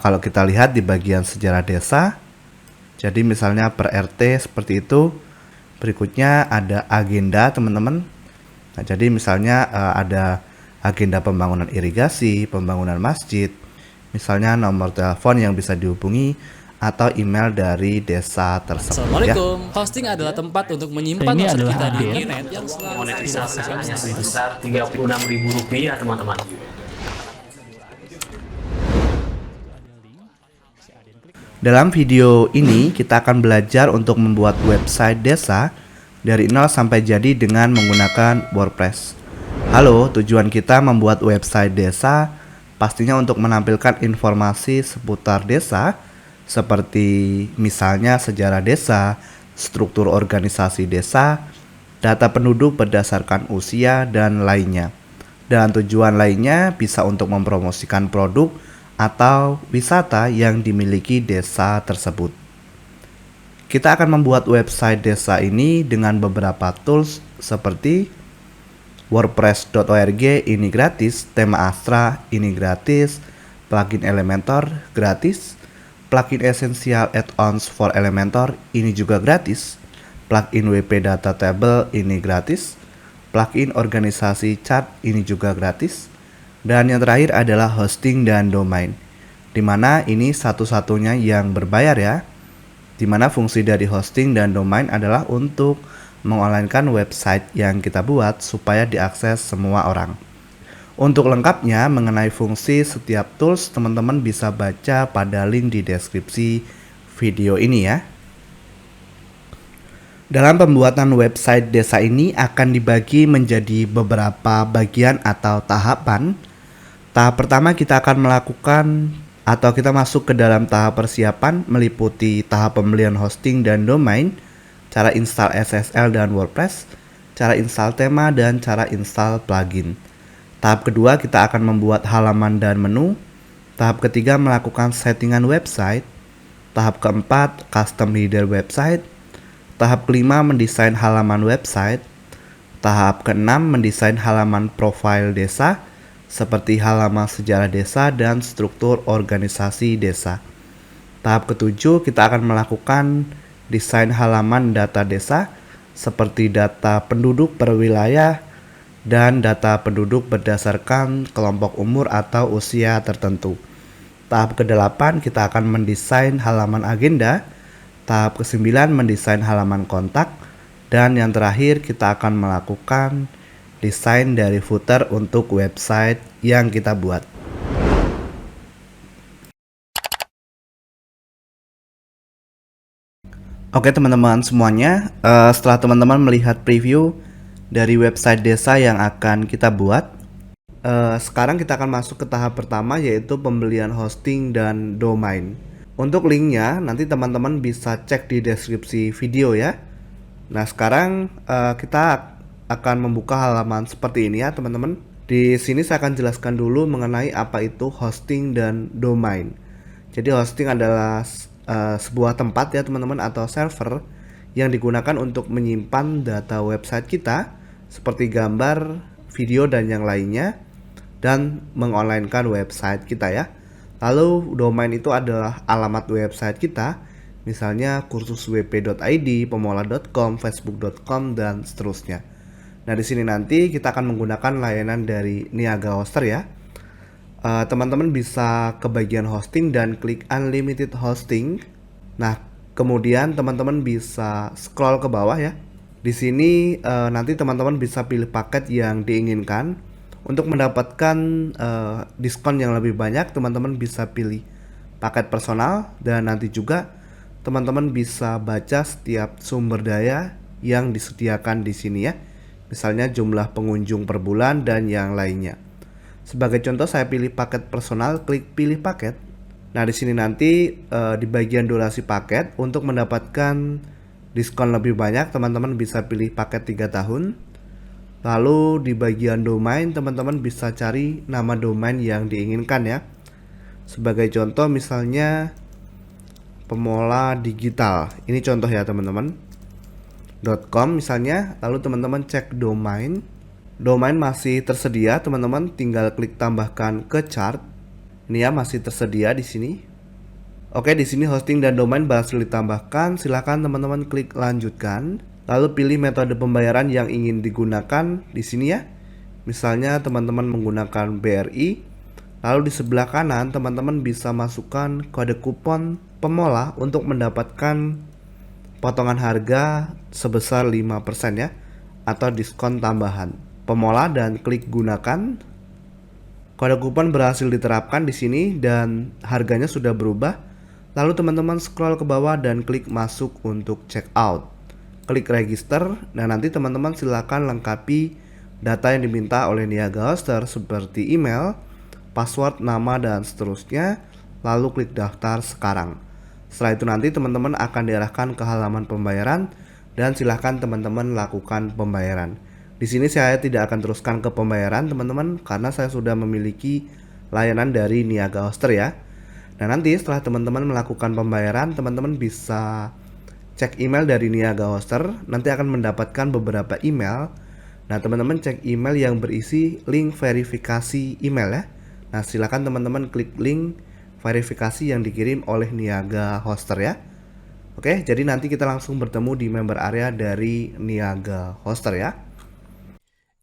Kalau kita lihat di bagian sejarah desa, jadi misalnya per RT seperti itu. Berikutnya ada agenda teman-teman. Nah, jadi misalnya ada agenda pembangunan irigasi, pembangunan masjid, misalnya nomor telepon yang bisa dihubungi atau email dari desa tersebut ya. Assalamualaikum. Hosting adalah tempat untuk menyimpan Ini website adalah kita di update. internet yang selalu Monetisasinya sebesar Rp36.000 teman-teman. Dalam video ini kita akan belajar untuk membuat website desa dari nol sampai jadi dengan menggunakan WordPress. Halo, tujuan kita membuat website desa pastinya untuk menampilkan informasi seputar desa seperti misalnya sejarah desa, struktur organisasi desa, data penduduk berdasarkan usia dan lainnya. Dan tujuan lainnya bisa untuk mempromosikan produk atau wisata yang dimiliki desa tersebut. Kita akan membuat website desa ini dengan beberapa tools seperti WordPress.org ini gratis, tema Astra ini gratis, plugin Elementor gratis, plugin Essential Add-ons for Elementor ini juga gratis, plugin WP Data Table ini gratis, plugin organisasi chart ini juga gratis. Dan yang terakhir adalah hosting dan domain, dimana ini satu-satunya yang berbayar ya. Dimana fungsi dari hosting dan domain adalah untuk mengonlinekan website yang kita buat supaya diakses semua orang. Untuk lengkapnya mengenai fungsi setiap tools, teman-teman bisa baca pada link di deskripsi video ini ya. Dalam pembuatan website desa ini akan dibagi menjadi beberapa bagian atau tahapan. Tahap pertama kita akan melakukan atau kita masuk ke dalam tahap persiapan meliputi tahap pembelian hosting dan domain, cara install SSL dan WordPress, cara install tema, dan cara install plugin. Tahap kedua kita akan membuat halaman dan menu. Tahap ketiga melakukan settingan website. Tahap keempat custom header website. Tahap kelima mendesain halaman website. Tahap keenam mendesain halaman profil desa seperti halaman sejarah desa dan struktur organisasi desa. Tahap ketujuh kita akan melakukan desain halaman data desa seperti data penduduk per wilayah dan data penduduk berdasarkan kelompok umur atau usia tertentu. Tahap ke-8 kita akan mendesain halaman agenda. Tahap ke-9 mendesain halaman kontak. Dan yang terakhir kita akan melakukan desain dari footer untuk website yang kita buat. Oke teman-teman semuanya, setelah teman-teman melihat preview dari website desa yang akan kita buat, sekarang kita akan masuk ke tahap pertama yaitu pembelian hosting dan domain. Untuk linknya nanti teman-teman bisa cek di deskripsi video ya. Nah sekarang kita akan membuka halaman seperti ini ya teman-teman. Di sini saya akan jelaskan dulu mengenai apa itu hosting dan domain. Jadi hosting adalah sebuah tempat ya teman-teman atau server yang digunakan untuk menyimpan data website kita seperti gambar, video dan yang lainnya dan mengonlinekan website kita ya. Lalu domain itu adalah alamat website kita, misalnya kursuswp.id, pemola.com, facebook.com dan seterusnya. Nah, di sini nanti kita akan menggunakan layanan dari Niaga Hoster ya. Teman-teman bisa ke bagian hosting dan klik unlimited hosting. Nah, kemudian teman-teman bisa scroll ke bawah ya. Di sini nanti teman-teman bisa pilih paket yang diinginkan. Untuk mendapatkan diskon yang lebih banyak, teman-teman bisa pilih paket personal dan nanti juga teman-teman bisa baca setiap sumber daya yang disediakan di sini ya. Misalnya jumlah pengunjung per bulan dan yang lainnya. Sebagai contoh saya pilih paket personal, klik pilih paket. Nah, di sini nanti di bagian durasi paket untuk mendapatkan diskon lebih banyak, teman-teman bisa pilih paket 3 tahun. Lalu di bagian domain teman-teman bisa cari nama domain yang diinginkan ya. Sebagai contoh misalnya Pemola Digital. Ini contoh ya teman-teman. .com misalnya, lalu teman-teman cek domain masih tersedia, teman-teman tinggal klik tambahkan ke chart. Ini ya, masih tersedia di sini. Oke, di sini hosting dan domain berhasil ditambahkan. Silahkan teman-teman klik lanjutkan. Lalu pilih metode pembayaran yang ingin digunakan di sini ya. Misalnya teman-teman menggunakan BRI. Lalu di sebelah kanan teman-teman bisa masukkan kode kupon pemola untuk mendapatkan potongan harga sebesar 5% ya, atau diskon tambahan. Pemola dan klik gunakan. Kode kupon berhasil diterapkan di sini dan harganya sudah berubah. Lalu teman-teman scroll ke bawah dan klik masuk untuk check out. Klik register dan nanti teman-teman silakan lengkapi data yang diminta oleh Niaga Hoster seperti email, password, nama, dan seterusnya. Lalu klik daftar sekarang. Setelah itu nanti teman-teman akan diarahkan ke halaman pembayaran dan silahkan teman-teman lakukan pembayaran. Di sini saya tidak akan teruskan ke pembayaran teman-teman karena saya sudah memiliki layanan dari Niaga Hoster ya. Nah nanti setelah teman-teman melakukan pembayaran, teman-teman bisa cek email dari Niaga Hoster. Nanti akan mendapatkan beberapa email. Nah teman-teman cek email yang berisi link verifikasi email ya. Nah silakan teman-teman klik link verifikasi yang dikirim oleh Niaga Hoster ya. Oke, jadi nanti kita langsung bertemu di member area dari Niaga Hoster ya.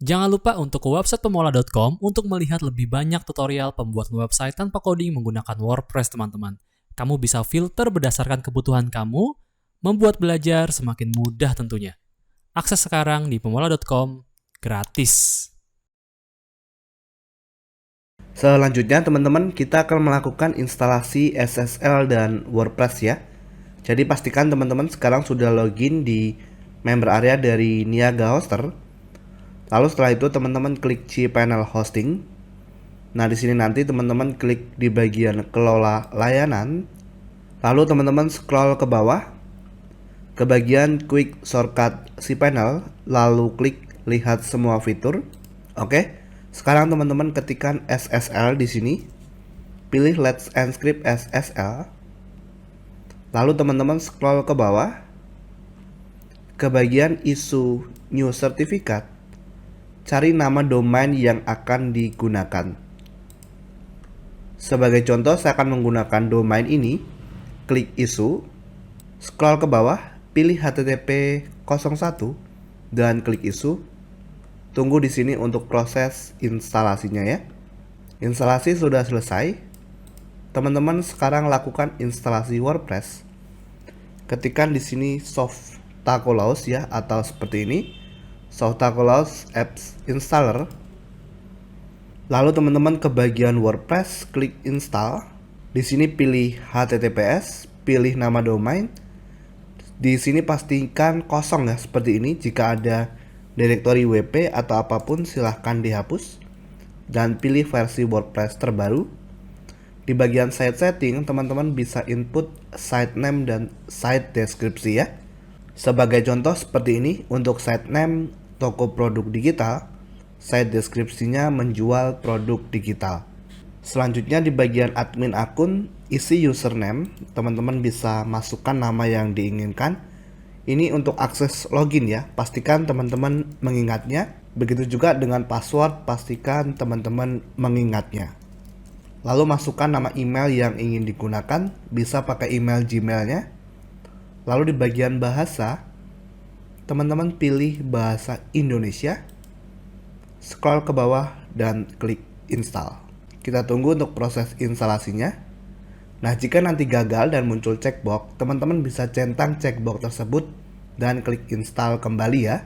Jangan lupa untuk ke website pemola.com untuk melihat lebih banyak tutorial pembuatan website tanpa coding menggunakan WordPress, teman-teman. Kamu bisa filter berdasarkan kebutuhan kamu, membuat belajar semakin mudah tentunya. Akses sekarang di pemola.com gratis. Selanjutnya teman-teman, kita akan melakukan instalasi SSL dan WordPress ya. Jadi pastikan teman-teman sekarang sudah login di member area dari Niaga Hoster. Lalu setelah itu teman-teman klik cPanel Hosting. Nah di sini nanti teman-teman klik di bagian kelola layanan. Lalu teman-teman scroll ke bawah ke bagian Quick Shortcut cPanel. Lalu klik lihat semua fitur. Oke. Sekarang teman-teman ketikkan SSL di sini. Pilih Let's Encrypt SSL. Lalu teman-teman scroll ke bawah ke bagian Issue New Certificate. Cari nama domain yang akan digunakan. Sebagai contoh saya akan menggunakan domain ini. Klik issue, scroll ke bawah, pilih HTTP 01 dan klik issue. Tunggu di sini untuk proses instalasinya ya. Instalasi sudah selesai. Teman-teman sekarang lakukan instalasi WordPress. Ketikkan di sini Softacolaos ya, atau seperti ini. Softacolaos Apps Installer. Lalu teman-teman ke bagian WordPress, klik install. Di sini pilih HTTPS, pilih nama domain. Di sini pastikan kosong ya, seperti ini. Jika ada direktori WP atau apapun silahkan dihapus. Dan pilih versi WordPress terbaru. Di bagian site setting, teman-teman bisa input site name dan site deskripsi ya. Sebagai contoh seperti ini, untuk site name toko produk digital, site deskripsinya menjual produk digital. Selanjutnya di bagian admin akun, isi username, teman-teman bisa masukkan nama yang diinginkan. Ini untuk akses login ya, pastikan teman-teman mengingatnya. Begitu juga dengan password, pastikan teman-teman mengingatnya. Lalu masukkan nama email yang ingin digunakan, bisa pakai email Gmailnya. Lalu di bagian bahasa, teman-teman pilih bahasa Indonesia, scroll ke bawah dan klik install. Kita tunggu untuk proses instalasinya. Nah jika nanti gagal dan muncul checkbox, teman-teman bisa centang checkbox tersebut dan klik install kembali ya.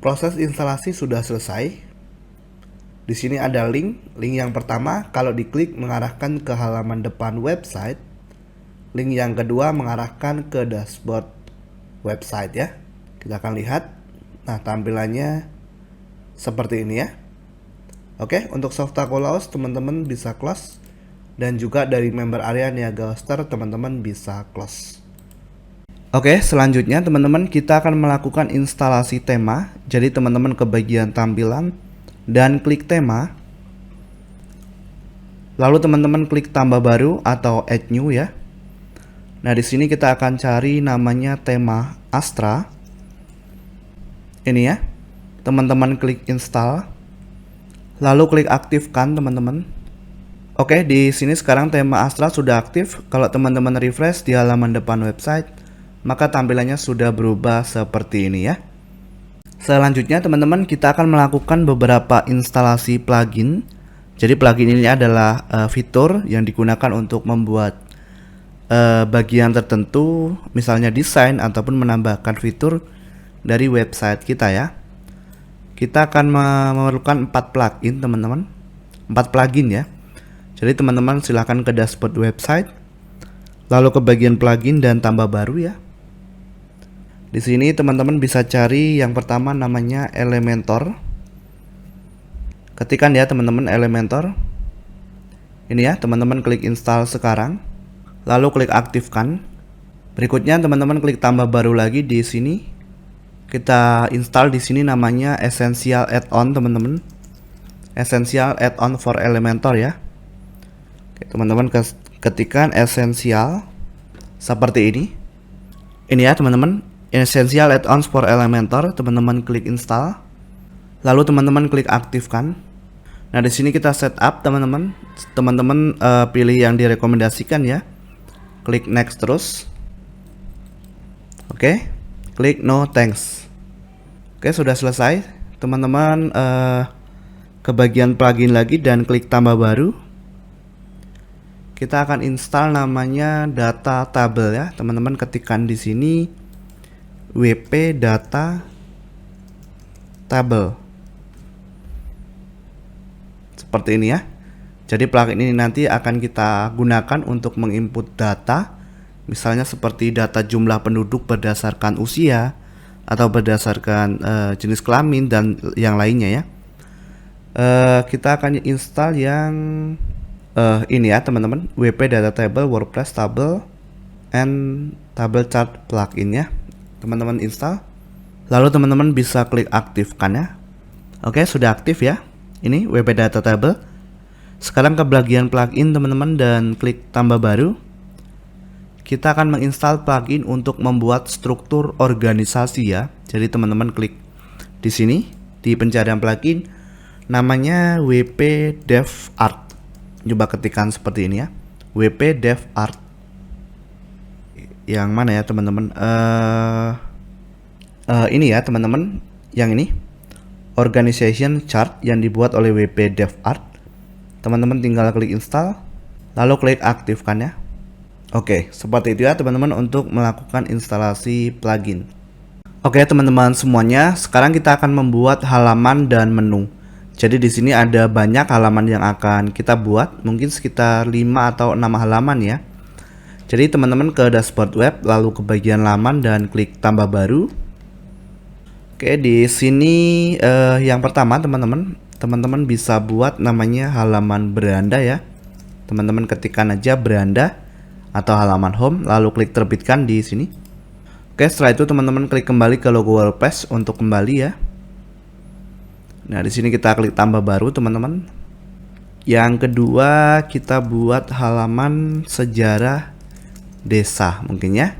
Proses instalasi sudah selesai. Di sini ada link yang pertama kalau diklik mengarahkan ke halaman depan website. Link yang kedua mengarahkan ke dashboard website ya. Kita akan lihat. Nah tampilannya seperti ini ya. Oke, untuk Softacolaos teman-teman bisa close. Dan juga dari member area Niaga Hoster teman-teman bisa close. Oke, selanjutnya teman-teman kita akan melakukan instalasi tema. Jadi teman-teman ke bagian tampilan dan klik tema. Lalu teman-teman klik tambah baru atau add new ya. Nah, di sini kita akan cari namanya tema Astra. Ini ya. Teman-teman klik install. Lalu klik aktifkan teman-teman. Oke, di sini sekarang tema Astra sudah aktif. Kalau teman-teman refresh di halaman depan website, maka tampilannya sudah berubah seperti ini ya. Selanjutnya teman-teman, kita akan melakukan beberapa instalasi plugin. Jadi plugin ini adalah fitur yang digunakan untuk membuat bagian tertentu, misalnya desain ataupun menambahkan fitur dari website kita ya. Kita akan memerlukan 4 plugin teman-teman, 4 plugin ya. Jadi teman-teman silahkan ke dashboard website, lalu ke bagian plugin dan tambah baru ya. Di sini teman-teman bisa cari yang pertama namanya Elementor. Ketikkan ya teman-teman Elementor. Ini ya, teman-teman klik install sekarang, lalu klik aktifkan. Berikutnya teman-teman klik tambah baru lagi di sini. Kita install di sini namanya Essential Add-on teman-teman. Essential Add-on for Elementor ya. Oke, teman-teman ketikkan Essential seperti ini. Ini ya teman-teman, Essential Add-ons for Elementor. Teman-teman klik install, lalu teman-teman klik aktifkan. Nah, di sini kita setup teman-teman. Teman-teman pilih yang direkomendasikan ya. Klik next terus. Oke, klik no thanks. Oke, sudah selesai. Teman-teman ke bagian plugin lagi dan klik tambah baru. Kita akan install namanya data table ya. Teman-teman ketikkan di sini WP data table. Seperti ini ya. Jadi plugin ini nanti akan kita gunakan untuk menginput data, misalnya seperti data jumlah penduduk berdasarkan usia atau berdasarkan jenis kelamin dan yang lainnya ya. Kita akan install yang ini ya teman-teman, WP data table WordPress table and table chart plugin ya. Teman-teman install, lalu teman-teman bisa klik aktifkan ya. Oke, sudah aktif ya. Ini WP data table. Sekarang ke bagian plugin teman-teman dan klik tambah baru. Kita akan menginstal plugin untuk membuat struktur organisasi ya. Jadi teman-teman klik di sini di pencarian plugin, namanya WP Dev Art. Coba ketikkan seperti ini ya, WP Dev Art. Yang mana ya teman-teman? Ini ya teman-teman, yang ini organization chart yang dibuat oleh WP Dev Art. Teman-teman tinggal klik install, lalu klik aktifkan ya. Oke, seperti itu ya teman-teman untuk melakukan instalasi plugin. Oke teman-teman semuanya, sekarang kita akan membuat halaman dan menu. Jadi di sini ada banyak halaman yang akan kita buat, mungkin sekitar 5 atau 6 halaman ya. Jadi teman-teman ke dashboard web, lalu ke bagian laman dan klik tambah baru. Oke, di sini yang pertama teman-teman bisa buat namanya halaman beranda ya. Teman-teman ketikkan aja beranda atau halaman home, lalu klik terbitkan di sini. Oke, setelah itu teman-teman klik kembali ke logo WordPress untuk kembali ya. Nah, di sini kita klik tambah baru teman-teman. Yang kedua, kita buat halaman sejarah desa mungkin ya.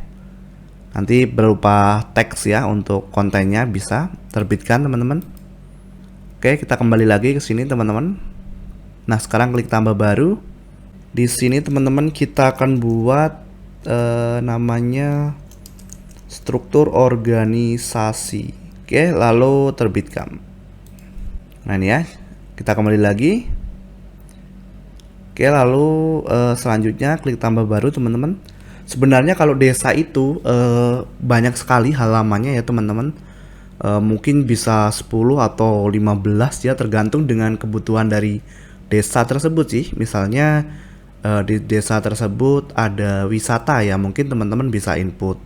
Nanti berupa teks ya, untuk kontennya bisa terbitkan teman-teman. Oke, kita kembali lagi ke sini teman-teman. Nah, sekarang klik tambah baru. Di sini teman-teman kita akan buat namanya struktur organisasi. Oke, lalu terbitkan. Nah ini ya, kita kembali lagi. Oke, lalu selanjutnya klik tambah baru teman-teman. Sebenarnya kalau desa itu banyak sekali halamannya ya teman-teman. Mungkin bisa 10 atau 15 ya, tergantung dengan kebutuhan dari desa tersebut sih. Misalnya di desa tersebut ada wisata ya, mungkin teman-teman bisa input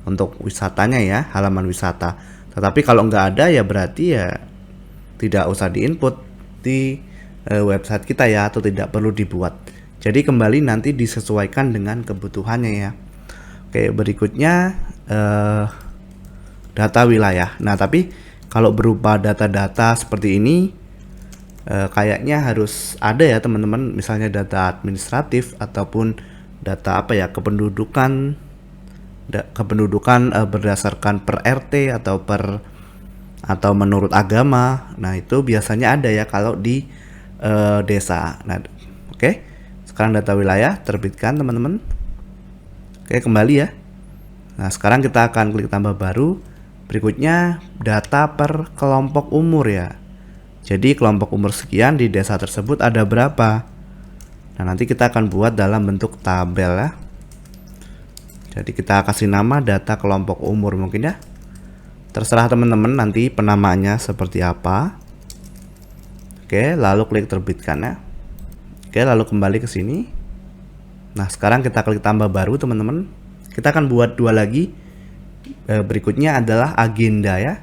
untuk wisatanya ya, halaman wisata. Tetapi kalau nggak ada ya berarti ya tidak usah diinput di website kita ya, atau tidak perlu dibuat. Jadi kembali nanti disesuaikan dengan kebutuhannya ya. Oke, berikutnya data wilayah. Nah, tapi kalau berupa data-data seperti ini kayaknya harus ada ya teman-teman, misalnya data administratif ataupun data apa ya, kependudukan berdasarkan per RT atau menurut agama. Nah, itu biasanya ada ya kalau di desa. Nah, oke, Oke, sekarang data wilayah terbitkan teman-teman. Oke, kembali ya. Nah, sekarang kita akan klik tambah baru. Berikutnya data per kelompok umur ya. Jadi kelompok umur sekian di desa tersebut ada berapa. Nah, nanti kita akan buat dalam bentuk tabel ya. Jadi kita kasih nama data kelompok umur mungkin ya. Terserah teman-teman nanti penamaannya seperti apa. Oke, lalu klik terbitkan ya. Oke, lalu kembali ke sini. Nah, sekarang kita klik tambah baru teman-teman. Kita akan buat dua lagi. Berikutnya adalah agenda ya.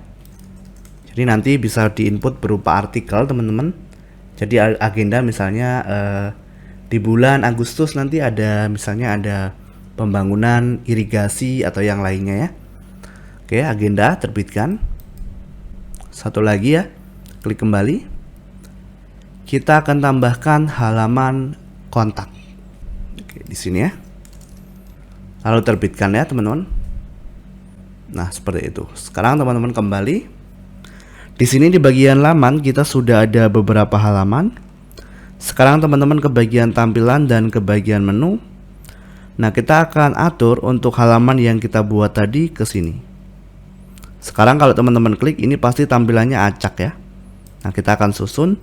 Jadi nanti bisa diinput berupa artikel teman-teman. Jadi agenda misalnya di bulan Agustus nanti ada misalnya ada pembangunan irigasi atau yang lainnya ya. Oke, agenda terbitkan. Satu lagi ya, klik kembali. Kita akan tambahkan halaman kontak. Oke, di sini ya. Lalu terbitkan ya teman-teman. Nah, seperti itu. Sekarang teman-teman kembali. Di sini di bagian laman kita sudah ada beberapa halaman. Sekarang teman-teman ke bagian tampilan dan ke bagian menu. Nah, kita akan atur untuk halaman yang kita buat tadi ke sini. Sekarang kalau teman-teman klik ini pasti tampilannya acak ya. Nah, kita akan susun.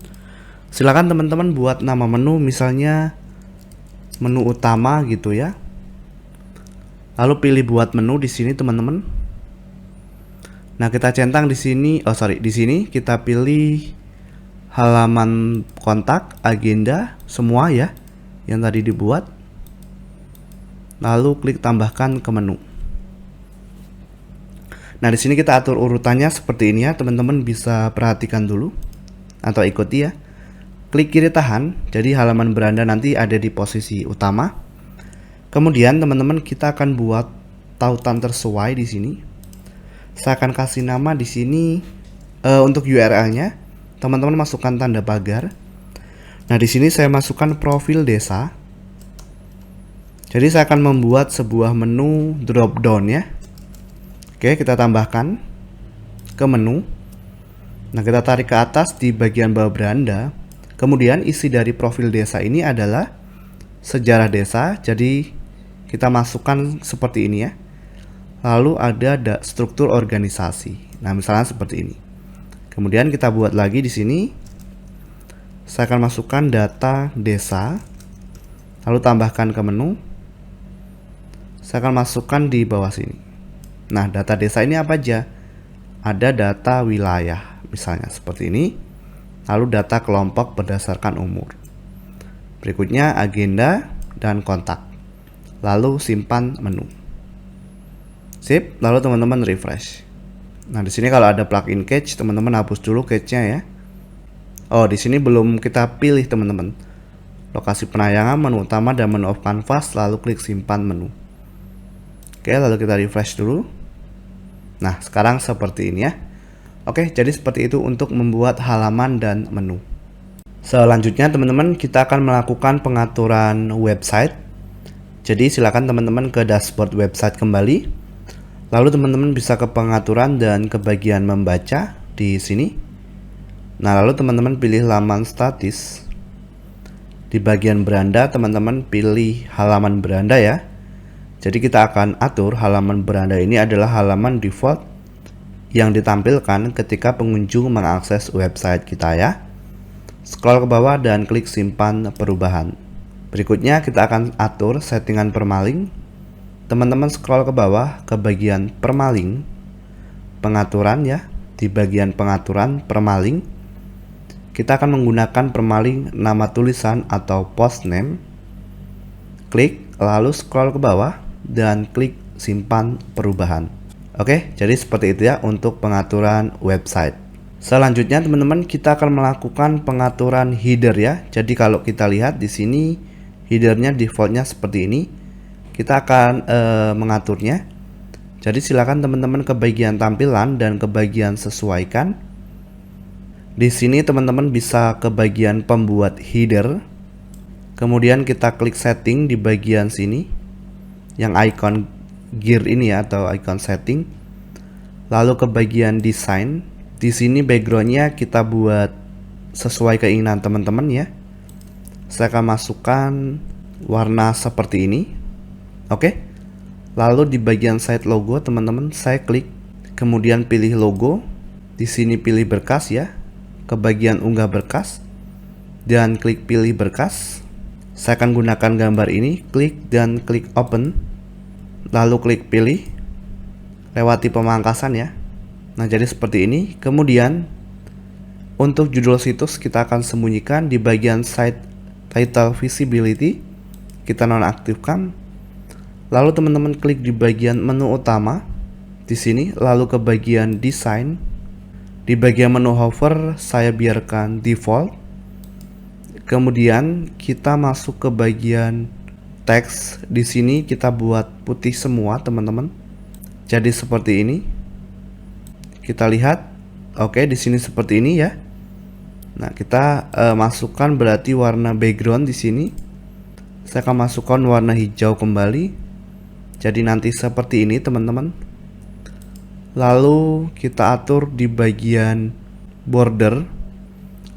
Silakan teman-teman buat nama menu misalnya menu utama gitu ya. Lalu pilih buat menu di sini teman-teman. Nah, kita centang di sini, di sini kita pilih halaman kontak, agenda, semua ya yang tadi dibuat. Lalu klik tambahkan ke menu. Nah, di sini kita atur urutannya seperti ini ya, teman-teman bisa perhatikan dulu atau ikuti ya. Klik kiri tahan, jadi halaman beranda nanti ada di posisi utama. Kemudian teman-teman kita akan buat tautan tersesuai di sini. Saya akan kasih nama di sini untuk URL-nya. Teman-teman masukkan tanda pagar. Nah, di sini saya masukkan profil desa. Jadi saya akan membuat sebuah menu drop down ya. Oke, kita tambahkan ke menu. Nah, kita tarik ke atas di bagian bawah beranda. Kemudian isi dari profil desa ini adalah sejarah desa. Jadi kita masukkan seperti ini ya. Lalu ada struktur organisasi. Nah, misalnya seperti ini. Kemudian kita buat lagi di sini. Saya akan masukkan data desa. Lalu tambahkan ke menu. Saya akan masukkan di bawah sini. Nah, data desa ini apa aja? Ada data wilayah, misalnya seperti ini. Lalu data kelompok berdasarkan umur. Berikutnya agenda dan kontak. Lalu simpan menu. Sip, lalu teman-teman refresh. Nah, di sini kalau ada plugin cache, teman-teman hapus dulu cache-nya ya. Oh, di sini belum kita pilih teman-teman. Lokasi penayangan, menu utama dan menu of canvas, lalu klik simpan menu. Oke, lalu kita refresh dulu. Nah, sekarang seperti ini ya. Oke, jadi seperti itu untuk membuat halaman dan menu. Selanjutnya teman-teman kita akan melakukan pengaturan website. Jadi silakan teman-teman ke dashboard website kembali. Lalu teman-teman bisa ke pengaturan dan ke bagian membaca di sini. Nah, lalu teman-teman pilih laman statis. Di bagian beranda teman-teman pilih halaman beranda ya. Jadi kita akan atur halaman beranda ini adalah halaman default yang ditampilkan ketika pengunjung mengakses website kita ya. Scroll ke bawah dan klik simpan perubahan. Berikutnya kita akan atur settingan permalink. Teman-teman scroll ke bawah ke bagian permalink, pengaturan ya. Di bagian pengaturan permalink, kita akan menggunakan permalink nama tulisan atau post name. Klik, lalu scroll ke bawah dan klik simpan perubahan. Oke, jadi seperti itu ya untuk pengaturan website. Selanjutnya teman-teman kita akan melakukan pengaturan header ya. Jadi kalau kita lihat di sini headernya defaultnya seperti ini. Kita akan mengaturnya. Jadi silakan teman-teman ke bagian tampilan dan ke bagian sesuaikan. Di sini teman-teman bisa ke bagian pembuat header. Kemudian kita klik setting di bagian sini, yang icon gear ini ya atau icon setting. Lalu ke bagian desain. Di sini backgroundnya kita buat sesuai keinginan teman-teman ya. Saya akan masukkan warna seperti ini. Oke. Lalu di bagian side logo teman-teman, saya klik, kemudian pilih logo. Di sini pilih berkas ya. Ke bagian unggah berkas dan klik pilih berkas. Saya akan gunakan gambar ini, klik dan klik open. Lalu klik pilih. Lewati pemangkasan ya. Nah, jadi seperti ini. Kemudian untuk judul situs kita akan sembunyikan di bagian site title visibility. Kita nonaktifkan. Lalu teman-teman klik di bagian menu utama di sini, lalu ke bagian desain. Di bagian menu hover saya biarkan default. Kemudian kita masuk ke bagian teks. Di sini kita buat putih semua, teman-teman. Jadi seperti ini. Kita lihat. Oke, di sini seperti ini ya. Nah, kita masukkan berarti warna background di sini. Saya akan masukkan warna hijau kembali. Jadi nanti seperti ini, teman-teman. Lalu kita atur di bagian border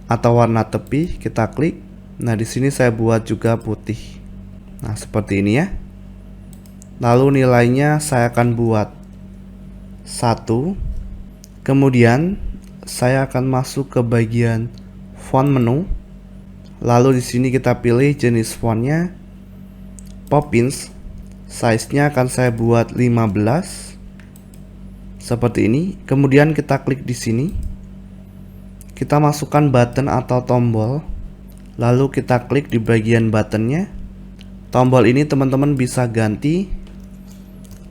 atau warna tepi, kita klik. Nah, di sini saya buat juga putih. Nah, seperti ini ya. Lalu nilainya saya akan buat 1. Kemudian saya akan masuk ke bagian font menu. Lalu di sini kita pilih jenis fontnya Poppins. Size-nya akan saya buat 15. Seperti ini. Kemudian kita klik di sini. Kita masukkan button atau tombol. Lalu kita klik di bagian buttonnya. Tombol ini teman-teman bisa ganti.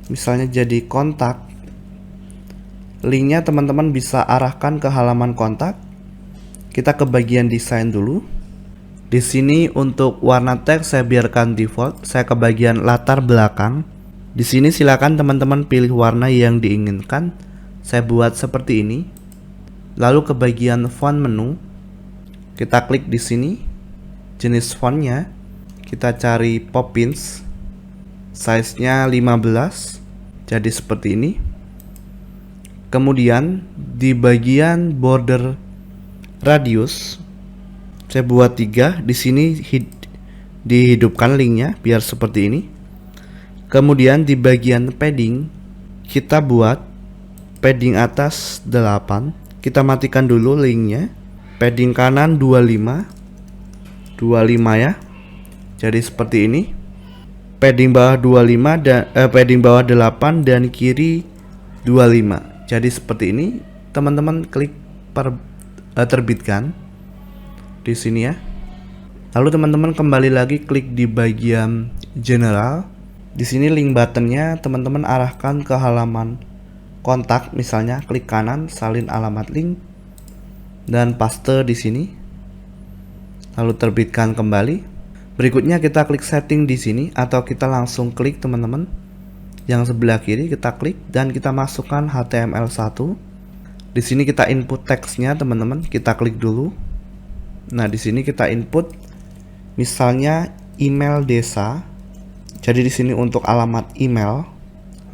Misalnya jadi kontak. Linknya teman-teman bisa arahkan ke halaman kontak. Kita ke bagian desain dulu. Di sini untuk warna teks saya biarkan default. Saya ke bagian latar belakang. Di sini silakan teman-teman pilih warna yang diinginkan. Saya buat seperti ini. Lalu ke bagian font menu. Kita klik di sini. Jenis fontnya kita cari Poppins. Size-nya 15. Jadi seperti ini. Kemudian di bagian border radius saya buat 3. Di sini dihidupkan linknya biar seperti ini. Kemudian di bagian padding kita buat padding atas 8. Kita matikan dulu linknya. Padding kanan 25 ya. Jadi seperti ini. Padding bawah 25 dan padding bawah 8 dan kiri 25. Jadi seperti ini, teman-teman klik terbitkan di sini ya. Lalu teman-teman kembali lagi klik di bagian general. Di sini link buttonnya teman-teman arahkan ke halaman kontak, misalnya klik kanan, salin alamat link dan paste di sini. Lalu terbitkan kembali. Berikutnya kita klik setting di sini atau kita langsung klik teman-teman. Yang sebelah kiri kita klik dan kita masukkan HTML1. Di sini kita input teksnya teman-teman. Kita klik dulu. Nah, di sini kita input misalnya email desa. Jadi di sini untuk alamat email.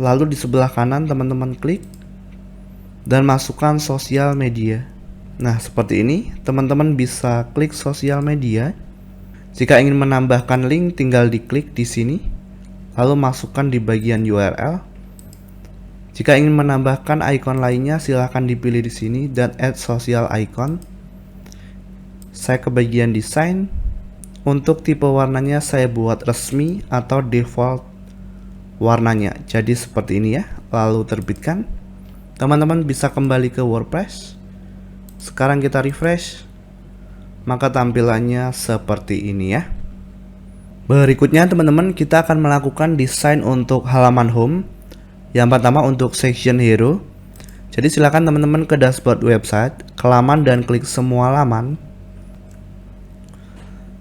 Lalu di sebelah kanan teman-teman klik dan masukkan sosial media. Nah, seperti ini teman-teman bisa klik sosial media. Jika ingin menambahkan link tinggal diklik di sini. Lalu masukkan di bagian URL. Jika ingin menambahkan icon lainnya silahkan dipilih di sini dan add social icon. Saya ke bagian desain. Untuk tipe warnanya saya buat resmi atau default warnanya. Jadi seperti ini ya. Lalu terbitkan. Teman-teman bisa kembali ke WordPress. Sekarang kita refresh. Maka tampilannya seperti ini ya. Berikutnya teman-teman kita akan melakukan desain untuk halaman home. Yang pertama untuk section hero. Jadi silakan teman-teman ke dashboard website, ke laman dan klik semua laman.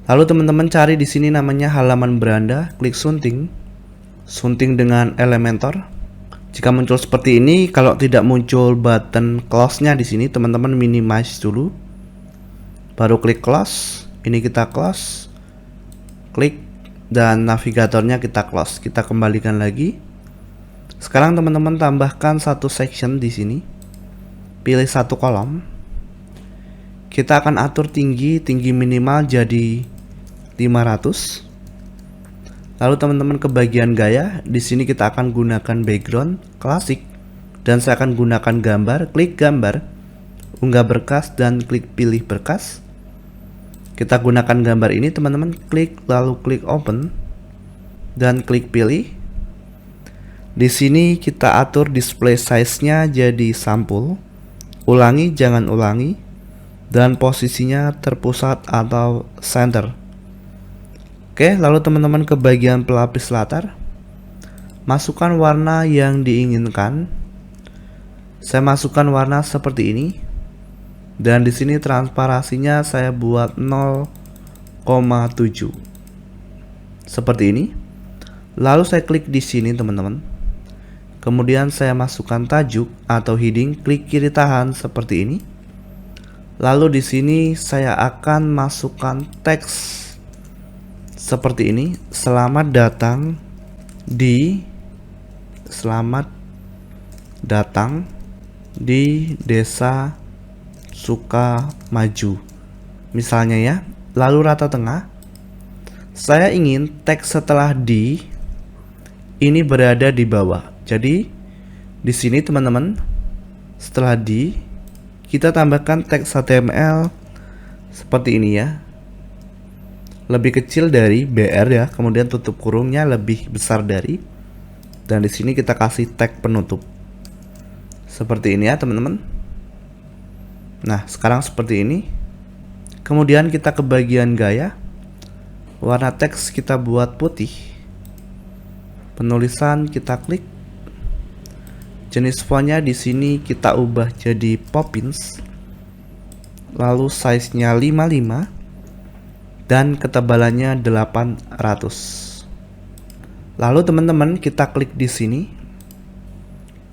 Lalu teman-teman cari di sini namanya halaman beranda, klik sunting. Sunting dengan Elementor. Jika muncul seperti ini, kalau tidak muncul button close-nya di sini, teman-teman minimize dulu. Baru klik close. Ini kita close. Klik dan navigatornya kita close. Kita kembalikan lagi. Sekarang teman-teman tambahkan satu section di sini. Pilih satu kolom. Kita akan atur tinggi minimal jadi 500. Lalu teman-teman ke bagian gaya, di sini kita akan gunakan background klasik dan saya akan gunakan gambar. Klik gambar, unggah berkas dan klik pilih berkas. Kita gunakan gambar ini teman-teman, klik lalu klik open dan klik pilih. Di sini kita atur display size-nya jadi sampul. Ulangi, jangan ulangi, dan posisinya terpusat atau center. Oke, lalu teman-teman ke bagian pelapis latar. Masukkan warna yang diinginkan. Saya masukkan warna seperti ini. Dan di sini transparasinya saya buat 0,7. Seperti ini. Lalu saya klik di sini teman-teman. Kemudian saya masukkan tajuk atau heading, klik kiri tahan seperti ini. Lalu di sini saya akan masukkan teks seperti ini. Selamat datang di Desa Sukamaju. Misalnya ya. Lalu rata tengah. Saya ingin teks setelah di ini berada di bawah. Jadi di sini teman-teman, setelah di kita tambahkan teks HTML seperti ini ya. Lebih kecil dari BR ya, kemudian tutup kurungnya lebih besar dari, dan di sini kita kasih tag penutup seperti ini ya teman-teman. Nah sekarang seperti ini. Kemudian kita ke bagian gaya, warna teks kita buat putih, penulisan kita klik, jenis fontnya di sini kita ubah jadi Poppins, lalu size-nya 55. Dan ketebalannya 800. Lalu teman-teman kita klik di sini.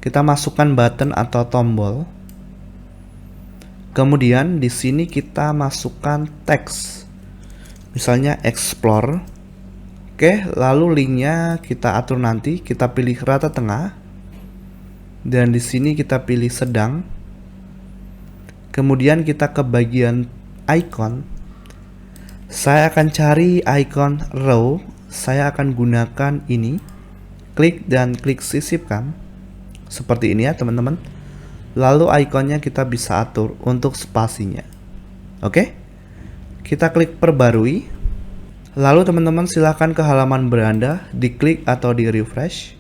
Kita masukkan button atau tombol. Kemudian di sini kita masukkan teks. Misalnya explore. Oke, lalu linknya kita atur nanti. Kita pilih rata tengah. Dan di sini kita pilih sedang. Kemudian kita ke bagian icon. Saya akan cari icon row. Saya akan gunakan ini. Klik dan klik sisipkan. Seperti ini ya teman-teman. Lalu ikonnya kita bisa atur untuk spasinya. Oke. Kita klik perbarui. Lalu teman-teman silahkan ke halaman beranda. Diklik atau di refresh.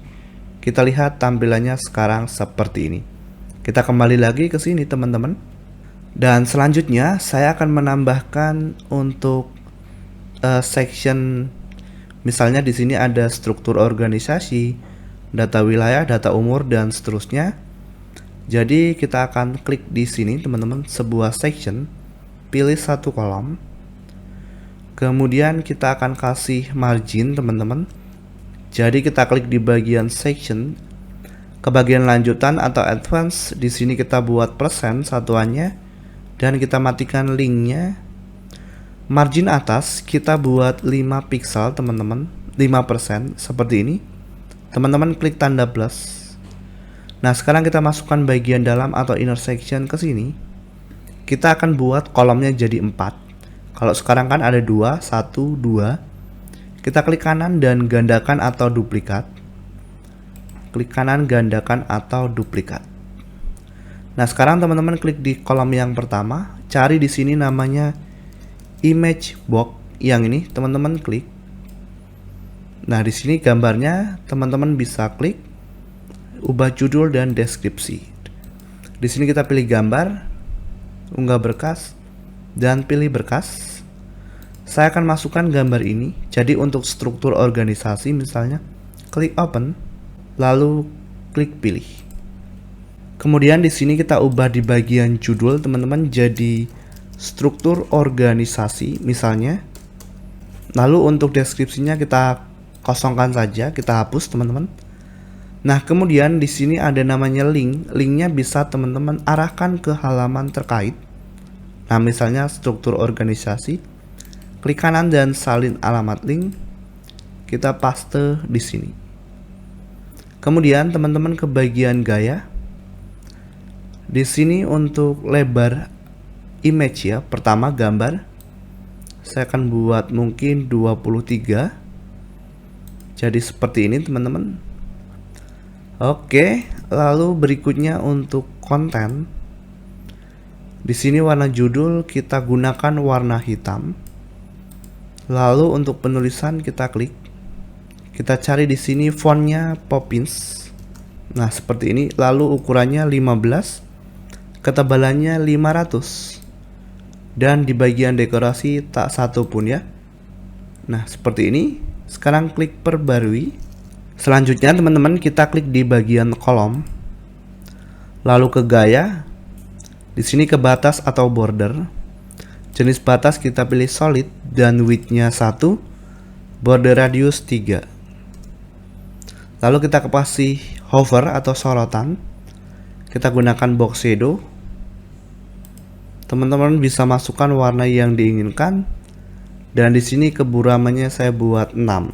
Kita lihat tampilannya sekarang seperti ini. Kita kembali lagi ke sini teman-teman. Dan selanjutnya saya akan menambahkan untuk section, misalnya di sini ada struktur organisasi, data wilayah, data umur dan seterusnya. Jadi kita akan klik di sini teman-teman, sebuah section, pilih satu kolom. Kemudian kita akan kasih margin teman-teman. Jadi kita klik di bagian section, ke bagian lanjutan atau advance. Di sini kita buat persen satuannya dan kita matikan linknya. Margin atas kita buat 5 pixel teman-teman, 5% seperti ini. Teman-teman klik tanda plus. Nah sekarang kita masukkan bagian dalam atau inner section ke sini. Kita akan buat kolomnya jadi 4. Kalau sekarang kan ada 2, 1, 2. Kita klik kanan dan gandakan atau duplikat. Klik kanan, gandakan atau duplikat. Nah sekarang teman-teman klik di kolom yang pertama. Cari di sini namanya image box, yang ini teman-teman klik. Nah di sini gambarnya teman-teman bisa klik, ubah judul dan deskripsi. Di sini kita pilih gambar, unggah berkas, dan pilih berkas. Saya akan masukkan gambar ini. Jadi untuk struktur organisasi misalnya, klik open, lalu klik pilih. Kemudian di sini kita ubah di bagian judul teman-teman jadi struktur organisasi misalnya. Lalu untuk deskripsinya kita kosongkan saja, kita hapus teman-teman. Nah kemudian di sini ada namanya link. Linknya bisa teman-teman arahkan ke halaman terkait. Nah misalnya struktur organisasi, klik kanan dan salin alamat link. Kita paste di sini. Kemudian teman-teman ke bagian gaya. Di sini untuk lebar image ya, pertama gambar, Saya akan buat mungkin 23. Jadi seperti ini teman-teman. Oke, lalu berikutnya untuk konten. Di sini warna judul kita gunakan warna hitam. Lalu untuk penulisan kita klik. Kita cari di sini fontnya Poppins. Nah, seperti ini. Lalu ukurannya 15, ketebalannya 500. Dan di bagian dekorasi tak satu pun ya. Nah, seperti ini. Sekarang klik perbarui. Selanjutnya teman-teman kita klik di bagian kolom. Lalu ke gaya. Di sini ke batas atau border. Jenis batas kita pilih solid dan width-nya 1, border radius 3. Lalu kita kasih hover atau sorotan. Kita gunakan box shadow. Teman-teman bisa masukkan warna yang diinginkan. Dan di sini keburamannya saya buat 6.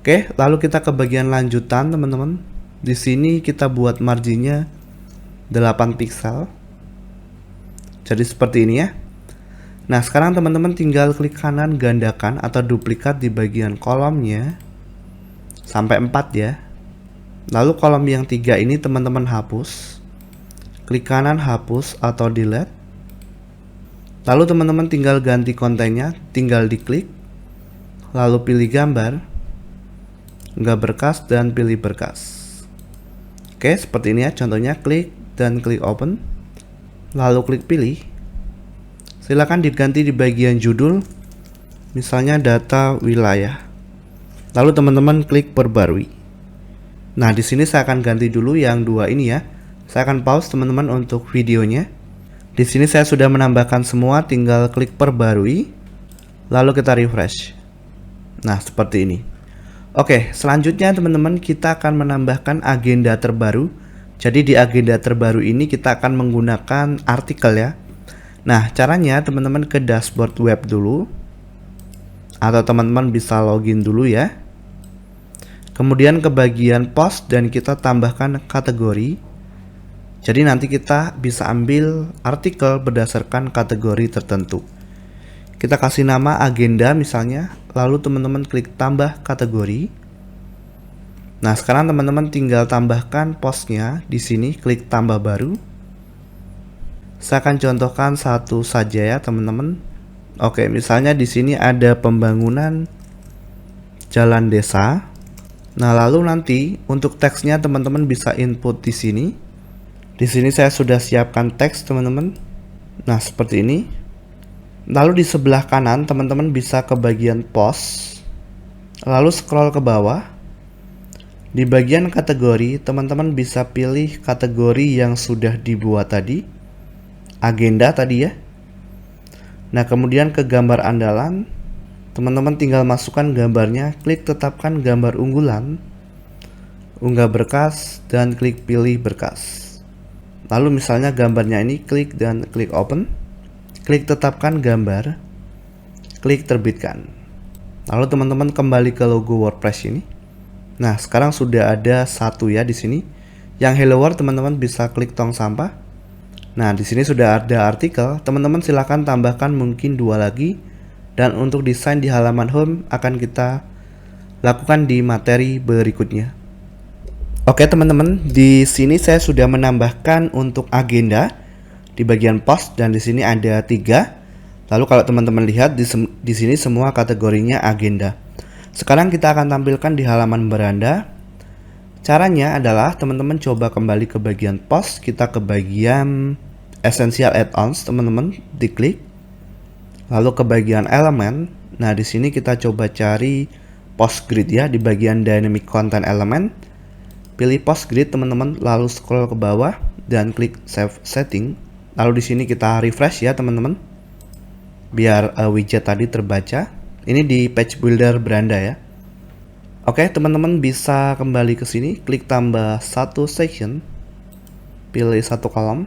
Oke, lalu kita ke bagian lanjutan teman-teman. Di sini kita buat marginnya 8 pixel. Jadi seperti ini ya. Nah, sekarang teman-teman tinggal klik kanan gandakan atau duplikat di bagian kolomnya sampai 4 ya. Lalu kolom yang 3 ini teman-teman hapus. Klik kanan hapus atau delete. Lalu teman-teman tinggal ganti kontennya, tinggal diklik. Lalu pilih gambar, nggak berkas dan pilih berkas. Oke, seperti ini ya. Contohnya klik dan klik open. Lalu klik pilih. Silakan diganti di bagian judul, misalnya data wilayah. Lalu teman-teman klik perbarui. Nah, di sini saya akan ganti dulu yang 2 ini ya. Saya akan pause teman-teman untuk videonya. Di sini saya sudah menambahkan semua, tinggal klik perbarui. Lalu kita refresh. Nah, seperti ini. Oke, selanjutnya teman-teman kita akan menambahkan agenda terbaru. Jadi di agenda terbaru ini kita akan menggunakan artikel ya. Nah, caranya teman-teman ke dashboard web dulu. Atau teman-teman bisa login dulu ya. Kemudian ke bagian post dan kita tambahkan kategori. Jadi nanti kita bisa ambil artikel berdasarkan kategori tertentu. Kita kasih nama agenda misalnya, lalu teman-teman klik tambah kategori. Nah, sekarang teman-teman tinggal tambahkan postnya di sini, klik tambah baru. Saya akan contohkan satu saja ya, teman-teman. Oke, misalnya di sini ada pembangunan jalan desa. Nah, lalu nanti untuk teksnya teman-teman bisa input di sini. Di sini saya sudah siapkan teks, teman-teman. Nah, seperti ini. Lalu di sebelah kanan teman-teman bisa ke bagian post. Lalu scroll ke bawah. Di bagian kategori, teman-teman bisa pilih kategori yang sudah dibuat tadi. Agenda tadi ya. Nah, kemudian ke gambar andalan. Teman-teman tinggal masukkan gambarnya, klik tetapkan gambar unggulan, unggah berkas, dan klik pilih berkas. Lalu misalnya gambarnya ini, klik dan klik open, klik tetapkan gambar, klik terbitkan. Lalu teman-teman kembali ke logo WordPress ini. Nah, sekarang sudah ada satu ya di sini. Yang hello world teman-teman bisa klik tong sampah. Nah, di sini sudah ada artikel. Teman-teman silahkan tambahkan mungkin 2 lagi. Dan untuk desain di halaman home akan kita lakukan di materi berikutnya. Oke teman-teman, di sini saya sudah menambahkan untuk agenda di bagian post dan di sini ada 3. Lalu kalau teman-teman lihat di sini semua kategorinya agenda. Sekarang kita akan tampilkan di halaman beranda. Caranya adalah teman-teman coba kembali ke bagian post, kita ke bagian essential add-ons, teman-teman diklik. Lalu ke bagian elemen. Nah, di sini kita coba cari post grid ya di bagian dynamic content element. Pilih post grid teman-teman, lalu scroll ke bawah dan klik save setting. Lalu di sini kita refresh ya teman-teman. Biar widget tadi terbaca. Ini di page builder beranda ya. Oke, teman-teman bisa kembali ke sini, klik tambah satu section, pilih satu kolom,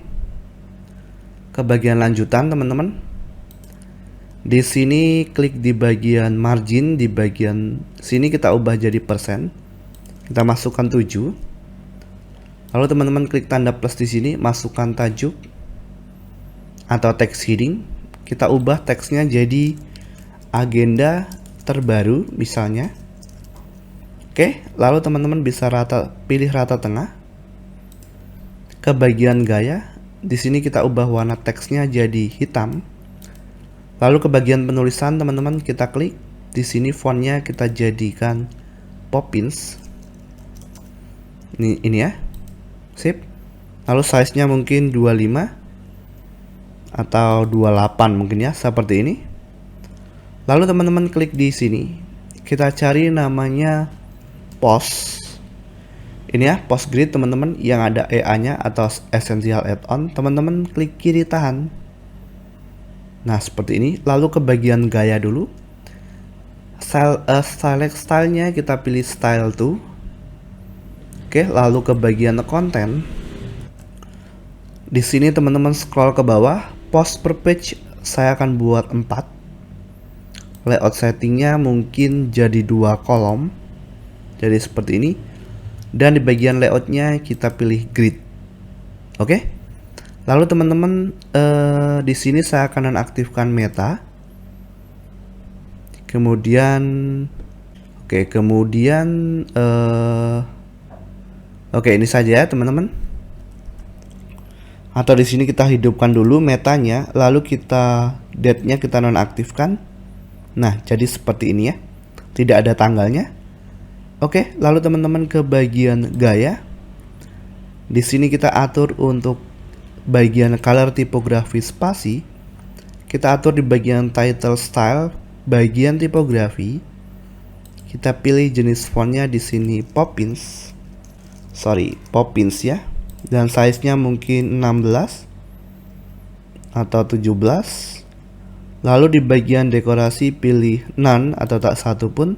ke bagian lanjutan teman-teman. Di sini klik di bagian margin, di bagian sini kita ubah jadi persen, kita masukkan 7. Lalu teman-teman klik tanda plus di sini, masukkan tajuk atau text heading, kita ubah teksnya jadi agenda terbaru misalnya. Oke, lalu teman-teman bisa pilih rata tengah. Ke bagian gaya, di sini kita ubah warna teksnya jadi hitam. Lalu ke bagian penulisan teman-teman kita klik. Di sini fontnya kita jadikan Poppins. Ini ya. Sip. Lalu size-nya mungkin 25 atau 28 mungkin ya, seperti ini. Lalu teman-teman klik di sini. Kita cari namanya post. Ini ya, post grid teman-teman yang ada EA-nya atau essential add-on. Teman-teman klik kiri tahan. Nah, seperti ini. Lalu ke bagian gaya dulu. Select style-nya kita pilih style to. Oke, lalu ke bagian konten. Di sini teman-teman scroll ke bawah. Post per page saya akan buat 4. Layout settingnya mungkin jadi 2 kolom. Jadi seperti ini. Dan di bagian layoutnya kita pilih grid. Oke. Lalu teman-teman di sini saya akan nonaktifkan meta. Kemudian ini saja ya teman-teman. Atau di sini kita hidupkan dulu metanya, lalu kita date-nya kita nonaktifkan. Nah, jadi seperti ini ya. Tidak ada tanggalnya. Oke, lalu teman-teman ke bagian gaya. Di sini kita atur untuk bagian color tipografi spasi. Kita atur di bagian title style, bagian tipografi. Kita pilih jenis fontnya di sini Poppins ya. Dan size-nya mungkin 16 atau 17. Lalu di bagian dekorasi pilih none atau tak satu pun.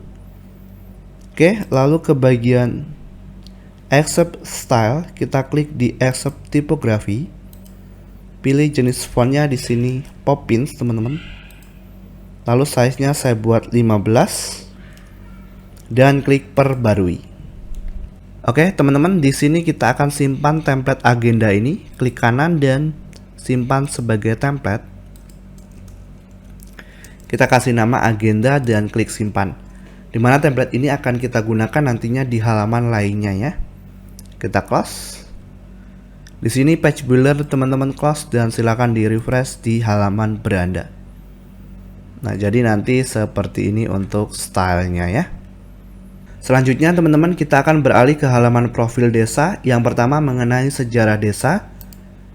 Oke, lalu ke bagian accept style, kita klik di accept tipografi. Pilih jenis fontnya di sini Poppins, teman-teman. Lalu size-nya saya buat 15 dan klik perbarui. Oke, teman-teman, di sini kita akan simpan template agenda ini. Klik kanan dan simpan sebagai template. Kita kasih nama agenda dan klik simpan. Dimana template ini akan kita gunakan nantinya di halaman lainnya ya. Kita close. Di sini page builder teman-teman close dan silakan di refresh di halaman beranda. Nah, jadi nanti seperti ini untuk stylenya ya. Selanjutnya teman-teman kita akan beralih ke halaman profil desa. Yang pertama mengenai sejarah desa.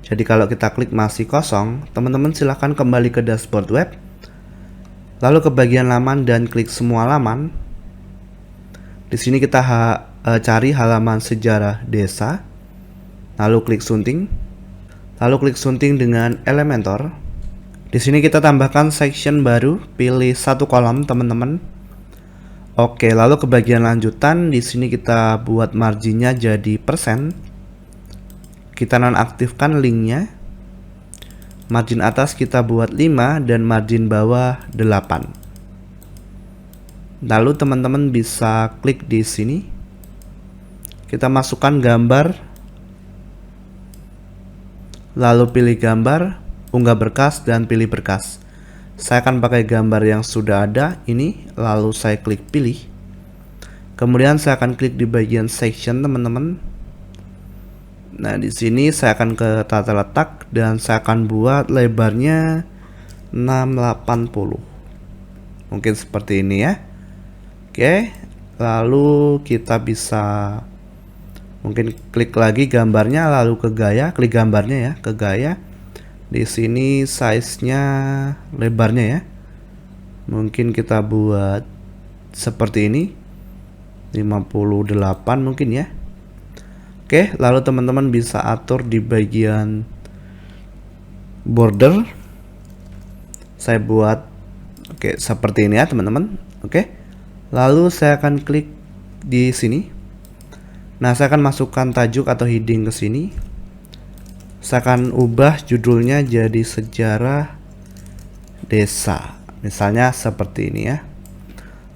Jadi kalau kita klik masih kosong, teman-teman silahkan kembali ke dashboard web. Lalu ke bagian laman dan klik semua laman. Di sini kita cari halaman sejarah desa. Lalu klik sunting. Lalu klik sunting dengan Elementor. Di sini kita tambahkan section baru, pilih satu kolom teman-teman. Oke, lalu ke bagian lanjutan, di sini kita buat marginnya jadi persen. Kita nonaktifkan linknya. Margin atas kita buat 5 dan margin bawah 8. Lalu teman-teman bisa klik di sini. Kita masukkan gambar. Lalu pilih gambar, unggah berkas dan pilih berkas. Saya akan pakai gambar yang sudah ada ini, lalu saya klik pilih. Kemudian saya akan klik di bagian section teman-teman. Nah, di sini saya akan ke tata letak dan saya akan buat lebarnya 680. Mungkin seperti ini ya. Oke, lalu kita bisa mungkin klik lagi gambarnya, lalu ke gaya, klik gambarnya ya, ke gaya. Di sini size-nya lebarnya ya. Mungkin kita buat seperti ini. 58 mungkin ya. Oke, lalu teman-teman bisa atur di bagian border. Saya buat seperti ini ya, teman-teman. Oke. Lalu saya akan klik di sini. Nah, saya akan masukkan tajuk atau heading ke sini. Saya akan ubah judulnya jadi sejarah desa. Misalnya seperti ini ya.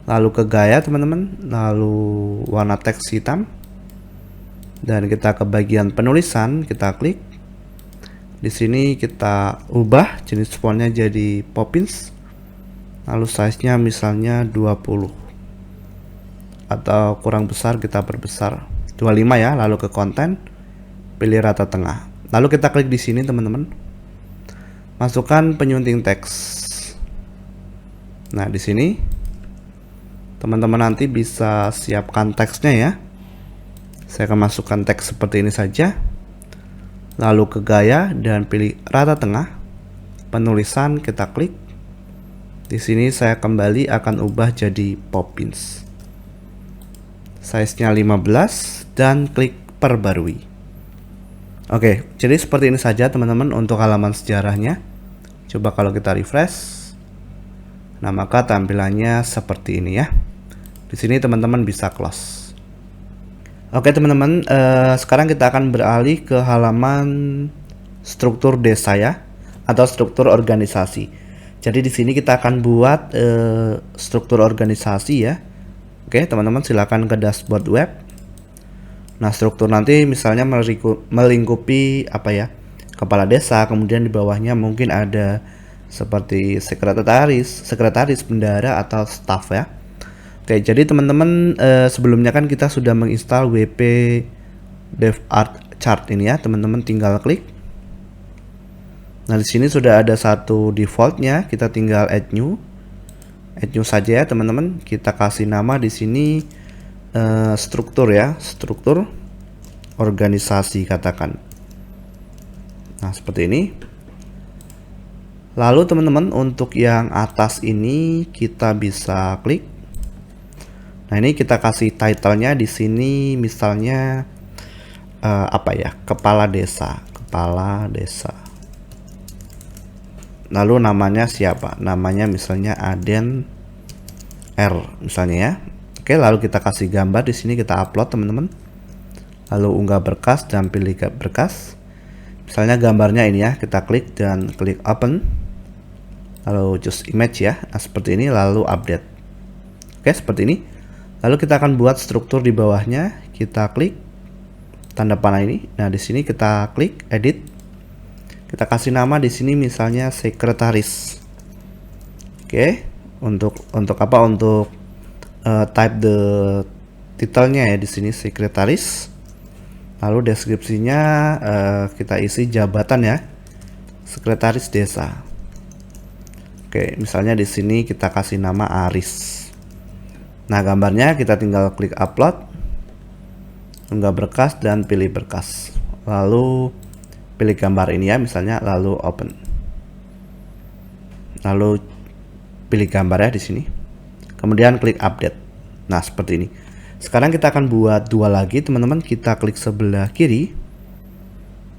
Lalu ke gaya teman-teman. Lalu warna teks hitam. Dan kita ke bagian penulisan, kita klik. Di sini kita ubah jenis fontnya jadi Poppins. Lalu size-nya misalnya 20. Atau kurang besar kita perbesar 25 ya. Lalu ke konten, pilih rata tengah. Lalu kita klik di sini teman-teman. Masukkan penyunting teks. Nah, di sini teman-teman nanti bisa siapkan teksnya ya. Saya akan masukkan teks seperti ini saja. Lalu ke gaya dan pilih rata tengah. Penulisan kita klik. Di sini saya kembali akan ubah jadi Poppins. Size-nya 15 dan klik perbarui. Oke, jadi seperti ini saja teman-teman untuk halaman sejarahnya. Coba kalau kita refresh. Nah, maka tampilannya seperti ini ya. Di sini teman-teman bisa close. Oke teman-teman, sekarang kita akan beralih ke halaman struktur desa ya, atau struktur organisasi. Jadi di sini kita akan buat struktur organisasi ya. Oke teman-teman, silakan ke dashboard web. Nah, struktur nanti misalnya melingkupi apa ya, kepala desa, kemudian di bawahnya mungkin ada seperti sekretaris, bendahara atau staf ya. Oke, jadi teman-teman sebelumnya kan kita sudah menginstal WP DevArt Chart ini ya, teman-teman tinggal klik. Nah, di sini sudah ada satu defaultnya, kita tinggal add new saja ya teman-teman. Kita kasih nama di sini struktur ya, struktur organisasi katakan. Nah, seperti ini. Lalu teman-teman untuk yang atas ini kita bisa klik. Nah, ini kita kasih title-nya di sini misalnya apa ya? Kepala desa. Lalu namanya siapa? Namanya misalnya Aden R misalnya ya. Oke, lalu kita kasih gambar di sini, kita upload teman-teman. Lalu unggah berkas dan pilih berkas. Misalnya gambarnya ini ya, kita klik dan klik open. Lalu choose image ya. Nah, seperti ini, lalu update. Oke, seperti ini. Lalu kita akan buat struktur di bawahnya, kita klik tanda panah ini. Nah, di sini kita klik edit. Kita kasih nama di sini misalnya sekretaris. Oke, untuk apa? Untuk type the title-nya ya di sini sekretaris. Lalu deskripsinya kita isi jabatan ya. Sekretaris desa. Oke, misalnya di sini kita kasih nama Aris. Nah, gambarnya kita tinggal klik upload, unggah berkas dan pilih berkas. Lalu pilih gambar ini ya, misalnya lalu open. Lalu pilih gambar ya di sini. Kemudian klik update. Nah, seperti ini. Sekarang kita akan buat dua lagi, teman-teman. Kita klik sebelah kiri.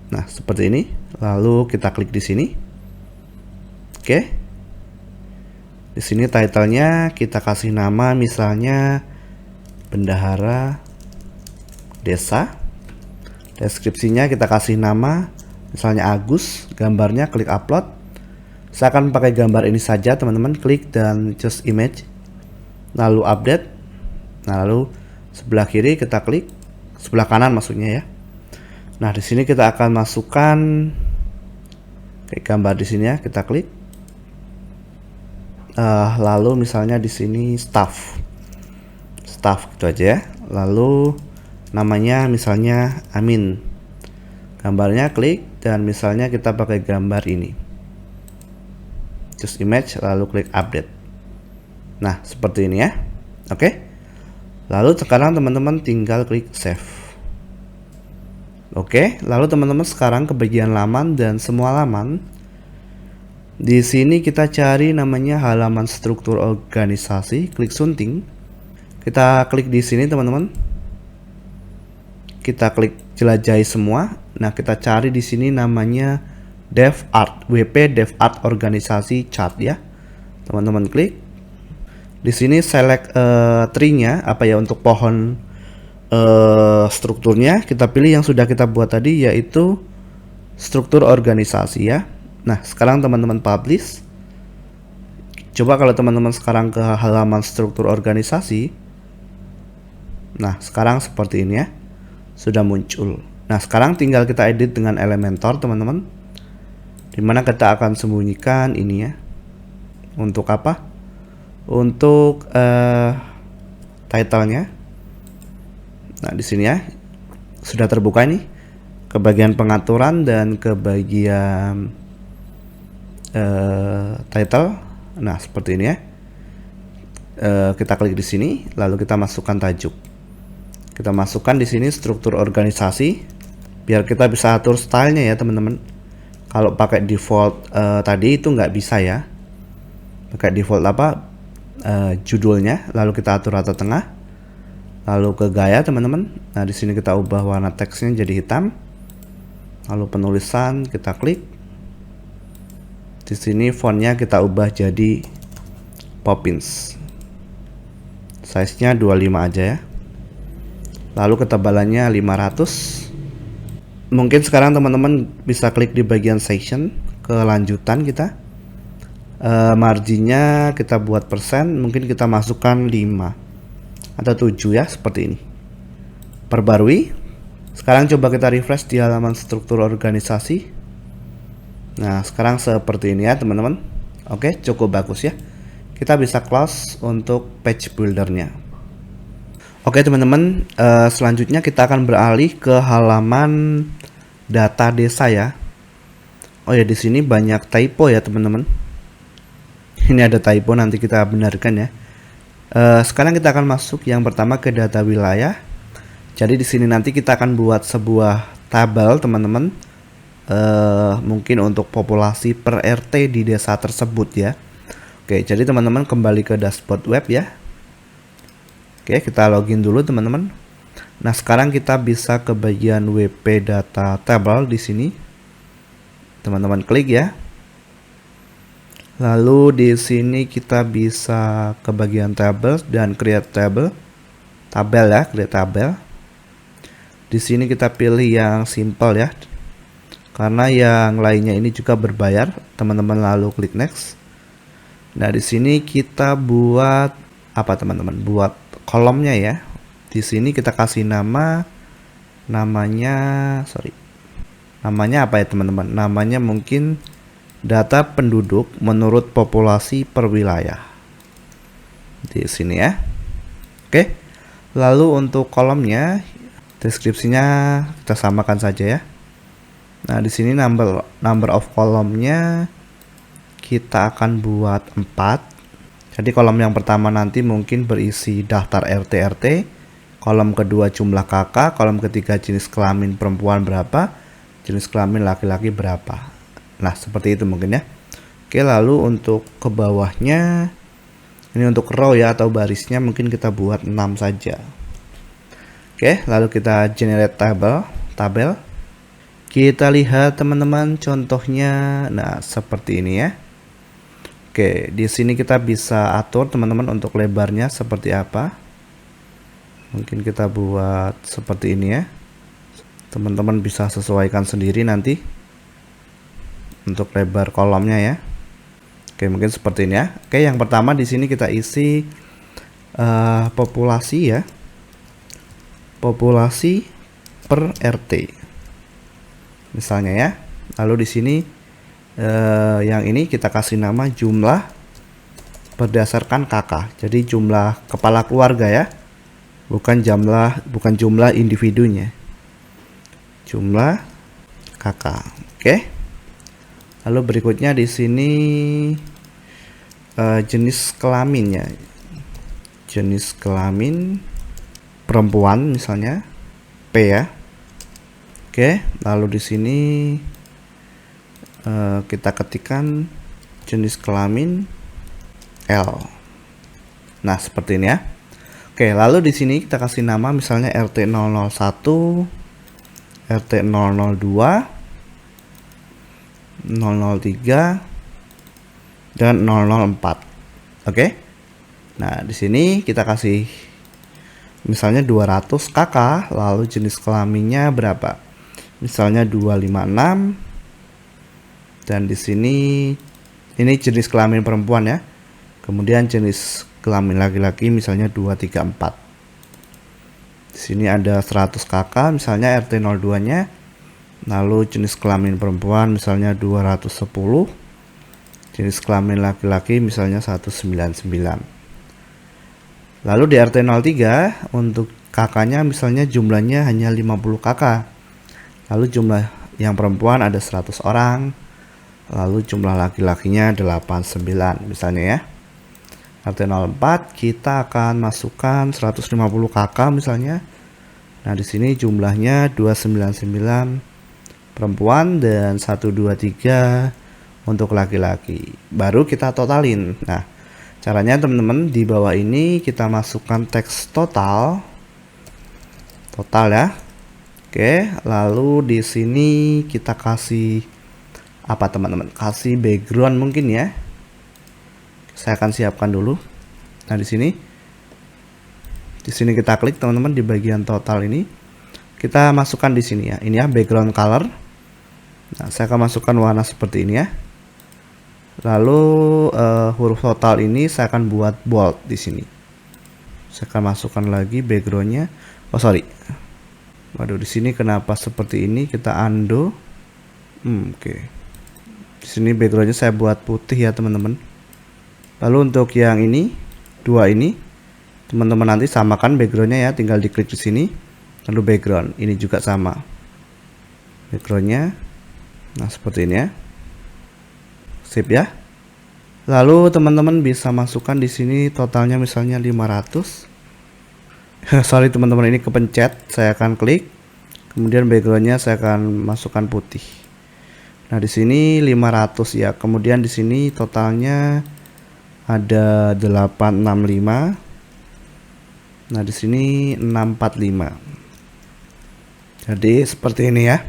Nah, seperti ini. Lalu kita klik di sini. Oke. Di sini title-nya kita kasih nama misalnya bendahara desa. Deskripsinya kita kasih nama misalnya Agus, gambarnya klik upload. Saya akan pakai gambar ini saja teman-teman, klik dan choose image. Lalu update. Nah, lalu sebelah kiri kita klik, sebelah kanan maksudnya ya. Nah, di sini kita akan masukkan kayak gambar di sini ya, kita klik. Lalu misalnya di sini staff gitu aja ya. Lalu namanya misalnya Amin, gambarnya klik dan misalnya kita pakai gambar ini, choose image lalu klik update. Nah, seperti ini ya. Oke, lalu sekarang teman-teman tinggal klik save. Oke, lalu teman-teman sekarang ke bagian laman dan semua laman. Di sini kita cari namanya halaman struktur organisasi, klik sunting. Kita klik di sini teman-teman. Kita klik jelajahi semua. Nah, kita cari di sini namanya DevArt, WP DevArt organisasi chart ya. Teman-teman klik. Di sini select tree-nya apa ya, untuk pohon strukturnya kita pilih yang sudah kita buat tadi, yaitu struktur organisasi ya. Nah, sekarang teman-teman publish. Coba kalau teman-teman sekarang ke halaman struktur organisasi. Nah, sekarang seperti ini ya. Sudah muncul. Nah, sekarang tinggal kita edit dengan Elementor, teman-teman. dimana kita akan sembunyikan ini ya. Untuk apa? Untuk title-nya. Nah, di sini ya sudah terbuka ini ke bagian pengaturan dan ke bagian title. Nah, seperti ini ya. Kita klik di sini, lalu kita masukkan tajuk. Kita masukkan di sini struktur organisasi, biar kita bisa atur stylenya ya teman-teman. Kalau pakai default tadi itu nggak bisa ya. Pakai default apa? Judulnya, lalu kita atur rata tengah, lalu ke gaya teman-teman. Nah, di sini kita ubah warna teksnya jadi hitam, lalu penulisan kita klik. Di sini fontnya kita ubah jadi Poppins. Size-nya 25 aja ya. Lalu ketebalannya 500. Mungkin sekarang teman-teman bisa klik di bagian section, kelanjutan kita. Marginnya kita buat persen, mungkin kita masukkan 5 atau 7 ya, seperti ini. Perbarui. Sekarang coba kita refresh di halaman struktur organisasi. Nah, sekarang seperti ini ya teman-teman. Oke, cukup bagus ya. Kita bisa close untuk page buildernya. Oke teman-teman, selanjutnya kita akan beralih ke halaman data desa ya. Oh ya, di sini banyak typo ya teman-teman. Ini ada typo, nanti kita benarkan ya. Sekarang kita akan masuk yang pertama ke data wilayah. Jadi di sini nanti kita akan buat sebuah tabel teman-teman. Mungkin untuk populasi per RT di desa tersebut ya. Oke, jadi teman-teman kembali ke dashboard web ya. Oke, kita login dulu teman-teman. Nah, sekarang kita bisa ke bagian WP data table di sini. Teman-teman klik ya. Lalu di sini kita bisa ke bagian table dan create table. Tabel ya, create tabel. Di sini kita pilih yang simple ya. Karena yang lainnya ini juga berbayar, teman-teman lalu klik next. Nah, di sini kita buat apa teman-teman? Buat kolomnya ya. Di sini kita kasih namanya apa ya teman-teman? Namanya mungkin data penduduk menurut populasi per wilayah. Di sini ya. Oke. Lalu untuk kolomnya, deskripsinya kita samakan saja ya. Nah, di sini number of kolomnya kita akan buat 4. Jadi kolom yang pertama nanti mungkin berisi daftar RT-RT, kolom kedua jumlah kakak, kolom ketiga jenis kelamin perempuan berapa, jenis kelamin laki-laki berapa. Nah, seperti itu mungkin ya. Oke, lalu untuk ke bawahnya, ini untuk row ya atau barisnya mungkin kita buat 6 saja. Oke, lalu kita generate tabel. Kita lihat teman-teman contohnya. Nah, seperti ini ya. Oke, di sini kita bisa atur teman-teman untuk lebarnya seperti apa. Mungkin kita buat seperti ini ya. Teman-teman bisa sesuaikan sendiri nanti untuk lebar kolomnya ya. Oke, mungkin seperti ini ya. Oke, yang pertama di sini kita isi populasi ya. Populasi per RT. Misalnya ya. Lalu di sini yang ini kita kasih nama jumlah berdasarkan kakak. Jadi jumlah kepala keluarga ya. Bukan jumlah individunya. Jumlah kakak. Oke. Lalu berikutnya di sini jenis kelaminnya. Jenis kelamin perempuan misalnya P ya. Oke, lalu di sini kita ketikkan jenis kelamin L. Nah, seperti ini ya. Oke, lalu di sini kita kasih nama misalnya RT 001, RT 002, 003 dan 004. Oke. Nah, di sini kita kasih misalnya 200 kakak, lalu jenis kelaminnya berapa? Misalnya 256. Dan di sini ini jenis kelamin perempuan ya. Kemudian jenis kelamin laki-laki misalnya 234. Di sini ada 100 kakak, misalnya RT 02-nya Lalu jenis kelamin perempuan misalnya 210, jenis kelamin laki-laki misalnya 199. Lalu di RT03 untuk kakaknya misalnya jumlahnya hanya 50 kakak. Lalu jumlah yang perempuan ada 100 orang. Lalu jumlah laki-lakinya 89 misalnya ya. RT04 kita akan masukkan 150 kakak misalnya. Nah, di sini jumlahnya 299 perempuan dan 123 untuk laki-laki. Baru kita totalin. Nah, caranya teman-teman di bawah ini kita masukkan teks total ya. Oke, lalu di sini kita kasih apa teman-teman? Kasih background mungkin ya. Saya akan siapkan dulu. Nah, di sini kita klik teman-teman di bagian total ini. Kita masukkan di sini ya. Ini ya background color. Nah, saya akan masukkan warna seperti ini ya. Lalu huruf total ini saya akan buat bold di sini. Saya akan masukkan lagi backgroundnya. Oh sorry. Waduh, di sini kenapa seperti ini? Kita undo. Oke. Di sini backgroundnya saya buat putih ya teman-teman. Lalu untuk yang ini, dua ini, teman-teman nanti samakan backgroundnya ya. Tinggal diklik di sini. Lalu background ini juga sama. Backgroundnya. Nah seperti ini ya. Sip ya. Lalu teman-teman bisa masukkan di sini totalnya misalnya 500. Sorry teman-teman, ini kepencet. Saya akan klik. Kemudian backgroundnya saya akan masukkan putih. Nah di sini 500 ya. Kemudian di sini totalnya ada 865. Nah di sini 645. Jadi seperti ini ya.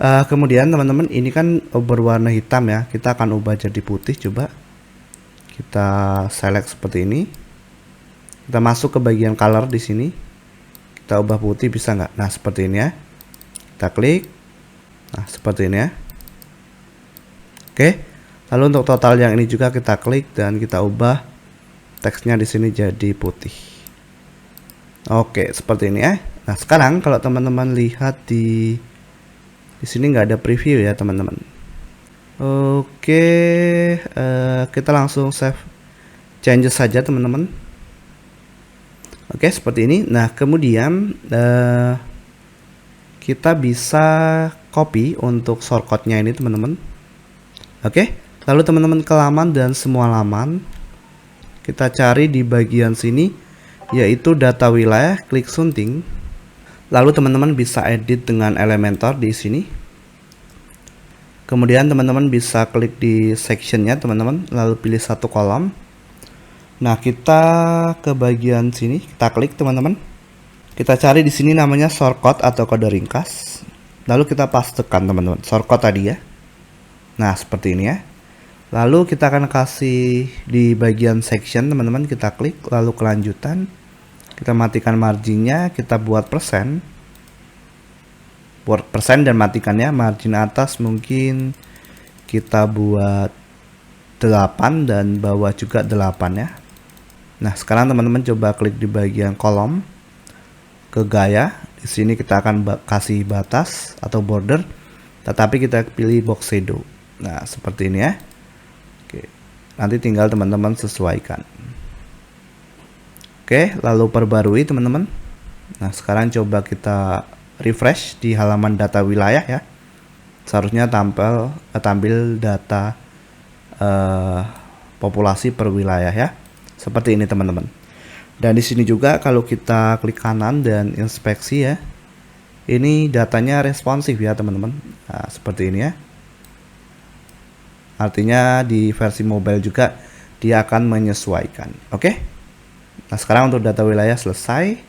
Kemudian teman-teman ini kan berwarna hitam ya. Kita akan ubah jadi putih. Coba kita select seperti ini. Kita masuk ke bagian color di sini. Kita ubah putih bisa nggak? Nah seperti ini ya. Kita klik. Nah seperti ini ya. Oke. Lalu untuk total yang ini juga kita klik dan kita ubah teksnya di sini jadi putih. Oke seperti ini ya. Nah sekarang kalau teman-teman lihat di sini nggak ada preview ya teman-teman. Oke, kita langsung save changes saja teman-teman. Oke seperti ini. Nah kemudian kita bisa copy untuk shortcutnya ini teman-teman. Oke, lalu teman-teman ke laman dan semua laman kita cari di bagian sini yaitu data wilayah, klik sunting. Lalu teman-teman bisa edit dengan Elementor di sini. Kemudian teman-teman bisa klik di sectionnya teman-teman, lalu pilih satu kolom. Nah kita ke bagian sini, kita klik teman-teman. Kita cari di sini namanya shortcut atau kode ringkas. Lalu kita pastekan teman-teman, shortcut tadi ya. Nah seperti ini ya. Lalu kita akan kasih di bagian section teman-teman, kita klik lalu kelanjutan. Kita matikan marginnya, kita buat persen dan matikannya. Margin atas mungkin kita buat 8 dan bawah juga 8 ya. Nah sekarang teman-teman coba klik di bagian kolom ke gaya. Di sini kita akan kasih batas atau border, tetapi kita pilih box shadow. Nah seperti ini ya. Oke, nanti tinggal teman-teman sesuaikan. Oke, lalu perbarui teman-teman. Nah sekarang coba kita refresh di halaman data wilayah ya. Seharusnya tampil data populasi per wilayah ya. Seperti ini teman-teman. Dan di sini juga kalau kita klik kanan dan inspeksi ya, ini datanya responsif ya teman-teman. Nah, seperti ini ya. Artinya di versi mobile juga dia akan menyesuaikan. Oke. Nah sekarang untuk data wilayah selesai.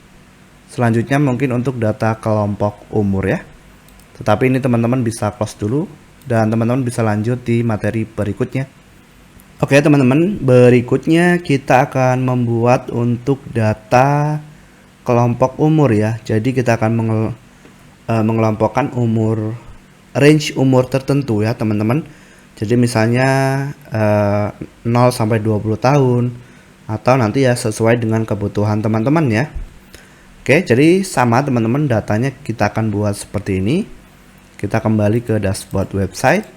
Selanjutnya mungkin untuk data kelompok umur ya. Tetapi ini teman-teman bisa close dulu dan teman-teman bisa lanjut di materi berikutnya. Oke teman-teman, berikutnya kita akan membuat untuk data kelompok umur ya. Jadi kita akan mengelompokkan umur, range umur tertentu ya teman-teman. Jadi misalnya 0 sampai 20 tahun. Atau nanti ya sesuai dengan kebutuhan teman-teman ya. Oke, jadi sama teman-teman, datanya kita akan buat seperti ini. Kita kembali ke dashboard website.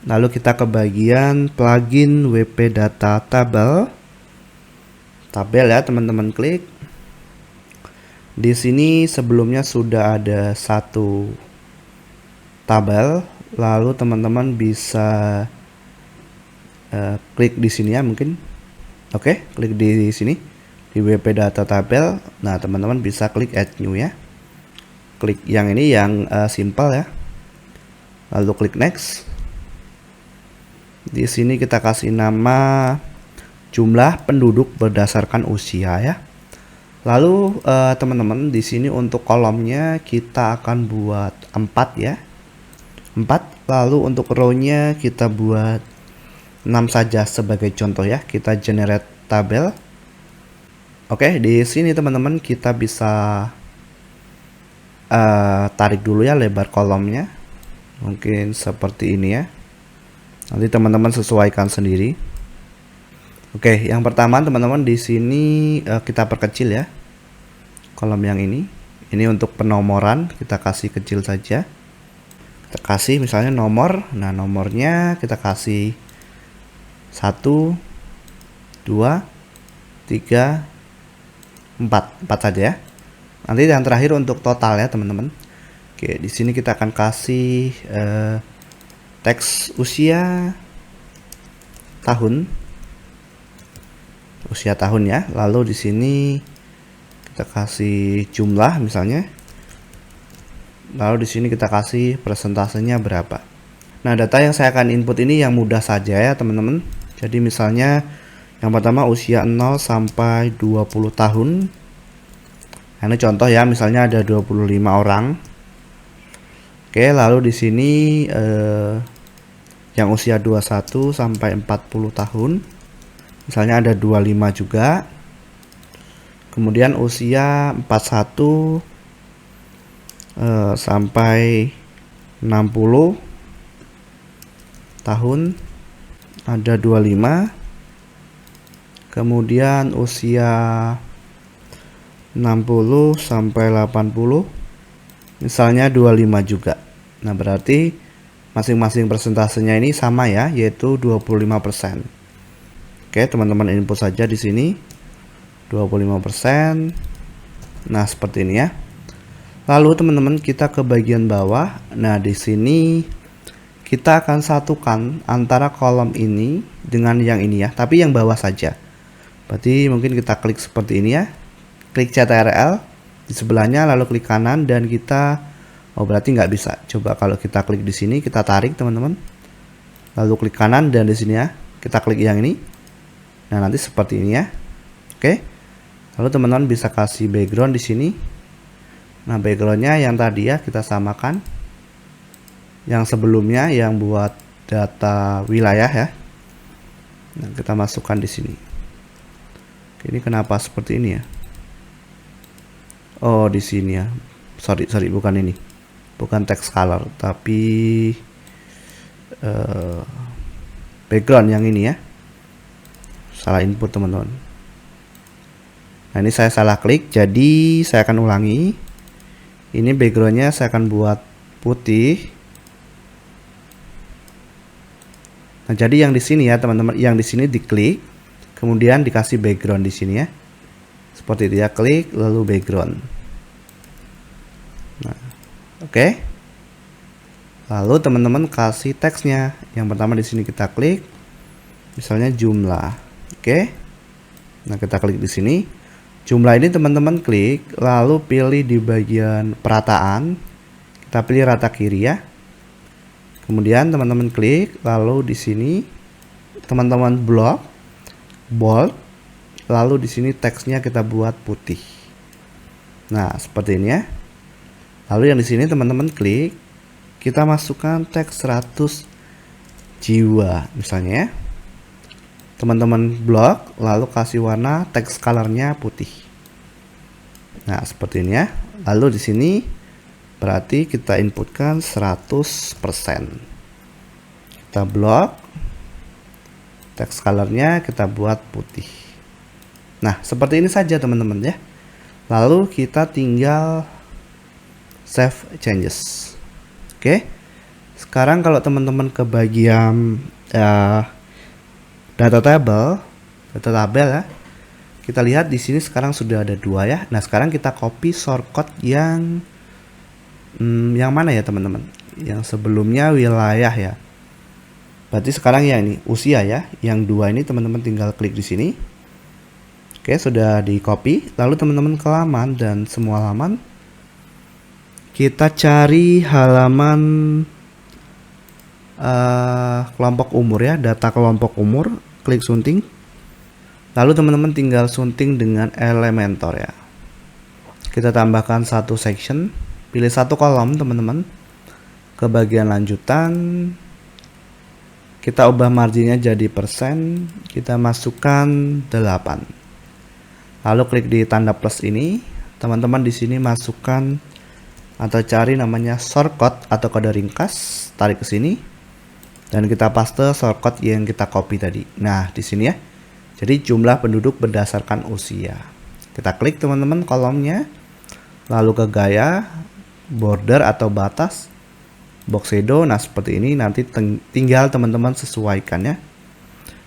Lalu kita ke bagian plugin WP Data Table. Tabel ya, teman-teman klik. Di sini sebelumnya sudah ada satu tabel, lalu teman-teman bisa klik di sini ya mungkin. Oke, klik di sini di WP Data Tabel. Nah, teman-teman bisa klik Add New ya. Klik yang ini yang simple ya. Lalu klik Next. Di sini kita kasih nama jumlah penduduk berdasarkan usia ya. Lalu teman-teman di sini untuk kolomnya kita akan buat 4 ya. 4. Lalu untuk row-nya kita buat 6 saja sebagai contoh ya. Kita generate tabel. Oke, di sini teman-teman kita bisa tarik dulu ya lebar kolomnya. Mungkin seperti ini ya. Nanti teman-teman sesuaikan sendiri. Oke, yang pertama teman-teman di sini kita perkecil ya. Kolom yang ini. Ini untuk penomoran, kita kasih kecil saja. Kita kasih misalnya nomor. Nah, nomornya kita kasih 1 2 3 4 saja ya. Nanti yang terakhir untuk total ya, teman-teman. Oke, di sini kita akan kasih teks usia tahun. Usia tahun ya. Lalu di sini kita kasih jumlah misalnya. Lalu di sini kita kasih persentasenya berapa. Nah, data yang saya akan input ini yang mudah saja ya, teman-teman. Jadi misalnya yang pertama usia 0 sampai 20 tahun. Ini contoh ya, misalnya ada 25 orang. Oke, lalu di sini yang usia 21 sampai 40 tahun. Misalnya ada 25 juga. Kemudian usia 41 sampai 60 tahun ada 25. Kemudian usia 60 sampai 80 misalnya 25 juga. Nah, berarti masing-masing persentasenya ini sama ya, yaitu 25%. Oke, teman-teman input saja di sini 25%. Nah, seperti ini ya. Lalu teman-teman kita ke bagian bawah. Nah, di sini kita akan satukan antara kolom ini dengan yang ini ya, tapi yang bawah saja. Berarti mungkin kita klik seperti ini ya. Klik CTRL di sebelahnya, lalu klik kanan dan kita berarti nggak bisa. Coba kalau kita klik di sini, kita tarik teman-teman. Lalu klik kanan dan di sini ya, kita klik yang ini. Nah, nanti seperti ini ya. Oke. Lalu teman-teman bisa kasih background di sini. Nah, backgroundnya yang tadi ya kita samakan. Yang sebelumnya yang buat data wilayah ya. Nah, kita masukkan di sini. Oke, ini kenapa seperti ini ya? Oh, di sini ya. Sorry, bukan ini. Bukan text color, tapi background yang ini ya. Salah input, teman-teman. Nah, ini saya salah klik, jadi saya akan ulangi. Ini backgroundnya saya akan buat putih. Nah, jadi yang di sini ya, teman-teman, yang di sini diklik, kemudian dikasih background di sini ya. Seperti itu ya, klik lalu background. Nah, oke. Lalu teman-teman kasih teksnya. Yang pertama di sini kita klik, misalnya jumlah. Oke. Nah, kita klik di sini. Jumlah ini teman-teman klik, lalu pilih di bagian perataan. Kita pilih rata kiri ya. Kemudian teman-teman klik, lalu di sini teman-teman blok, bold, lalu di sini teksnya kita buat putih. Nah, seperti ini ya. Lalu yang di sini teman-teman klik, kita masukkan teks 100 jiwa misalnya ya. Teman-teman blok, lalu kasih warna teks colornya putih. Nah, seperti ini ya. Lalu di sini berarti kita inputkan 100%. Kita blok, teks colornya kita buat putih. Nah, seperti ini saja teman-teman ya. Lalu kita tinggal save changes. Oke. Sekarang kalau teman-teman ke bagian data tabel ya. Kita lihat di sini sekarang sudah ada 2 ya. Nah, sekarang kita copy shortcut yang mana ya, teman-teman? Yang sebelumnya wilayah ya. Berarti sekarang ya ini usia ya. Yang 2 ini teman-teman tinggal klik di sini. Oke, sudah di copy. Lalu teman-teman ke halaman dan semua halaman. Kita cari halaman kelompok umur ya, data kelompok umur, klik sunting. Lalu teman-teman tinggal sunting dengan Elementor ya. Kita tambahkan satu section, pilih satu kolom teman-teman. Ke bagian lanjutan, kita ubah marginnya jadi persen, kita masukkan 8. Lalu klik di tanda plus ini, teman-teman di sini masukkan atau cari namanya shortcut atau kode ringkas, tarik ke sini dan kita paste shortcut yang kita copy tadi. Nah, di sini ya. Jadi jumlah penduduk berdasarkan usia. Kita klik teman-teman kolomnya, lalu ke gaya, border atau batas, box shadow. Nah, seperti ini nanti tinggal teman-teman sesuaikan ya.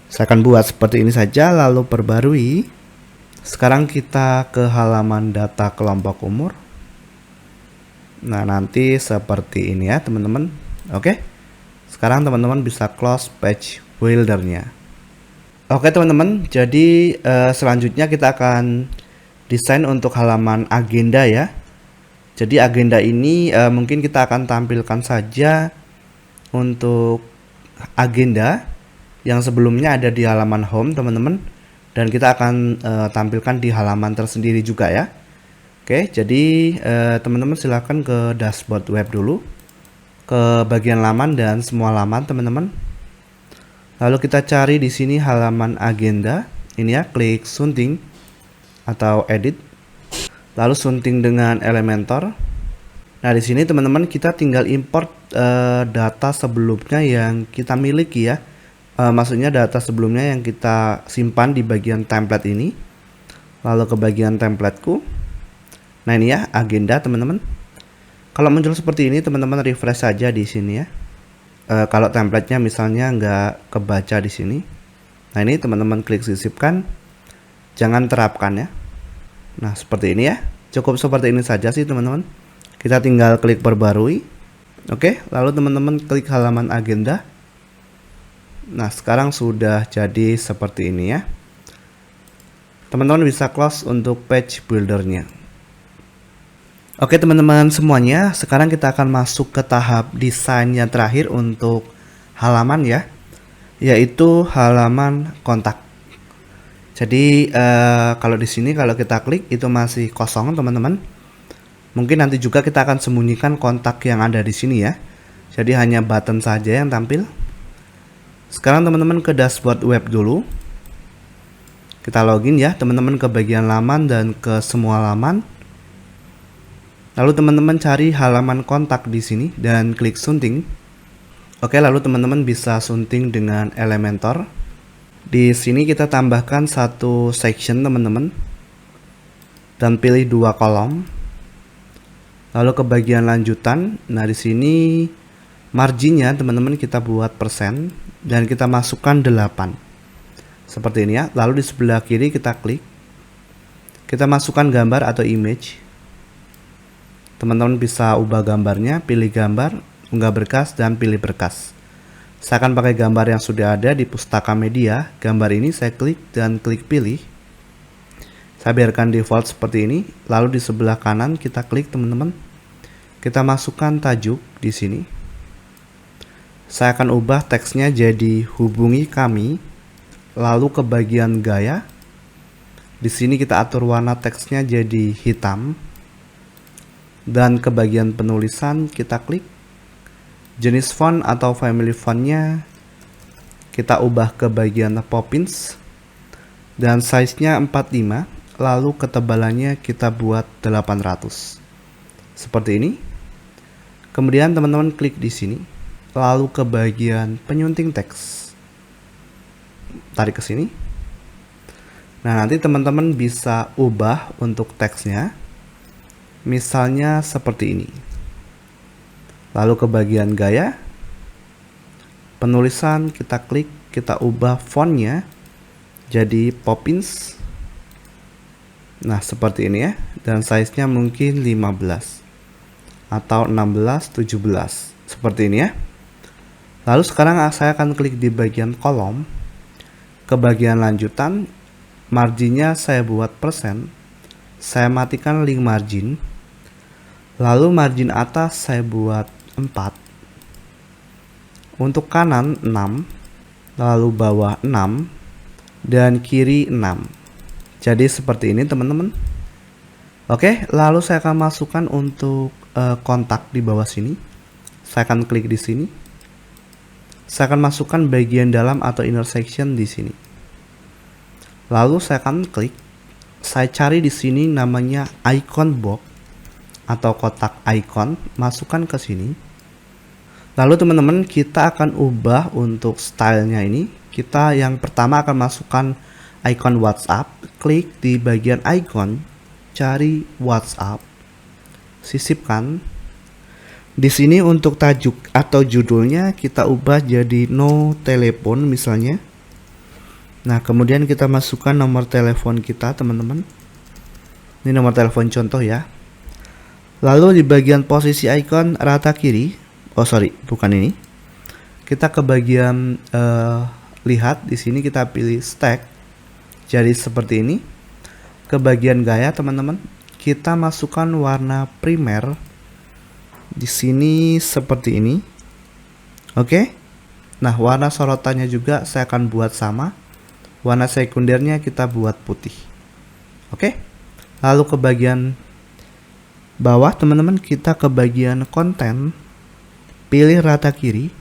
Saya akan buat seperti ini saja, lalu perbarui. Sekarang kita ke halaman data kelompok umur. Nah, nanti seperti ini ya teman-teman. Oke. Sekarang teman-teman bisa close page builder-nya. Oke teman-teman, jadi selanjutnya kita akan desain untuk halaman agenda ya. Jadi agenda ini mungkin kita akan tampilkan saja untuk agenda yang sebelumnya ada di halaman home teman-teman. Dan kita akan tampilkan di halaman tersendiri juga ya. Oke, jadi teman-teman silahkan ke dashboard web dulu, ke bagian laman dan semua laman teman-teman. Lalu kita cari di sini halaman agenda, ini ya, klik sunting atau edit, lalu sunting dengan Elementor. Nah, di sini teman-teman kita tinggal import data sebelumnya yang kita miliki ya. Maksudnya data sebelumnya yang kita simpan di bagian template ini. Lalu ke bagian templateku. Nah, ini ya agenda teman-teman. Kalau muncul seperti ini teman-teman refresh saja di sini ya. Kalau templatenya misalnya nggak kebaca di sini. Nah, ini teman-teman klik sisipkan. Jangan terapkan ya. Nah, seperti ini ya. Cukup seperti ini saja sih teman-teman. Kita tinggal klik perbarui. Oke, lalu teman-teman klik halaman agenda. Nah, sekarang sudah jadi seperti ini ya. Teman-teman bisa close untuk page buildernya. Oke teman-teman semuanya, sekarang kita akan masuk ke tahap desain yang terakhir untuk halaman ya, yaitu halaman kontak. Jadi kalau di sini kalau kita klik itu masih kosong teman-teman. Mungkin nanti juga kita akan sembunyikan kontak yang ada di sini ya. Jadi hanya button saja yang tampil. Sekarang teman-teman ke dashboard web dulu. Kita login ya teman-teman ke bagian laman dan ke semua laman. Lalu teman-teman cari halaman kontak di sini dan klik sunting. Oke, lalu teman-teman bisa sunting dengan Elementor. Di sini kita tambahkan satu section teman-teman dan pilih 2 kolom. Lalu ke bagian lanjutan. Nah, di sini marginnya teman-teman kita buat persen dan kita masukkan 8. Seperti ini ya. Lalu di sebelah kiri kita klik. Kita masukkan gambar atau image. Teman-teman bisa ubah gambarnya, pilih gambar, unggah berkas, dan pilih berkas. Saya akan pakai gambar yang sudah ada di pustaka media. Gambar ini saya klik dan klik pilih. Saya biarkan default seperti ini. Lalu di sebelah kanan kita klik teman-teman. Kita masukkan tajuk di sini. Saya akan ubah teksnya jadi hubungi kami. Lalu ke bagian gaya. Di sini kita atur warna teksnya jadi hitam. Dan ke bagian penulisan kita klik. Jenis font atau family fontnya kita ubah ke bagian Poppins. Dan size-nya 45. Lalu ketebalannya kita buat 800. Seperti ini. Kemudian teman-teman klik di sini. Lalu ke bagian penyunting teks. Tarik ke sini. Nah, nanti teman-teman bisa ubah untuk teksnya. Misalnya seperti ini. Lalu ke bagian gaya, penulisan kita klik, kita ubah fontnya jadi Poppins. Nah seperti ini ya, dan size-nya mungkin 15 atau 16, 17 seperti ini ya. Lalu sekarang saya akan klik di bagian kolom, ke bagian lanjutan, marginnya saya buat persen, saya matikan link margin, lalu margin atas saya buat 4, untuk kanan 6, lalu bawah 6, dan kiri 6. Jadi seperti ini teman-teman. Oke, lalu saya akan masukkan untuk kontak di bawah sini. Saya akan klik di sini. Saya akan masukkan bagian dalam atau intersection di sini. Lalu saya akan klik. Saya cari di sini namanya icon box atau kotak icon, masukkan ke sini. Lalu teman-teman, kita akan ubah untuk stylenya ini. Kita yang pertama akan masukkan icon WhatsApp, klik di bagian icon, cari WhatsApp, sisipkan. Di sini untuk tajuk atau judulnya kita ubah jadi no telepon misalnya. Nah, kemudian kita masukkan nomor telepon kita, teman-teman. Ini nomor telepon contoh ya. Lalu di bagian posisi icon rata kiri, bukan ini. Kita ke bagian lihat di sini kita pilih stack. Jadi seperti ini. Ke bagian gaya teman-teman, kita masukkan warna primer. Di sini seperti ini. Oke. Nah, warna sorotannya juga saya akan buat sama. Warna sekundernya kita buat putih. Oke. Lalu ke bagian bawah teman-teman, kita ke bagian konten. Pilih rata kiri.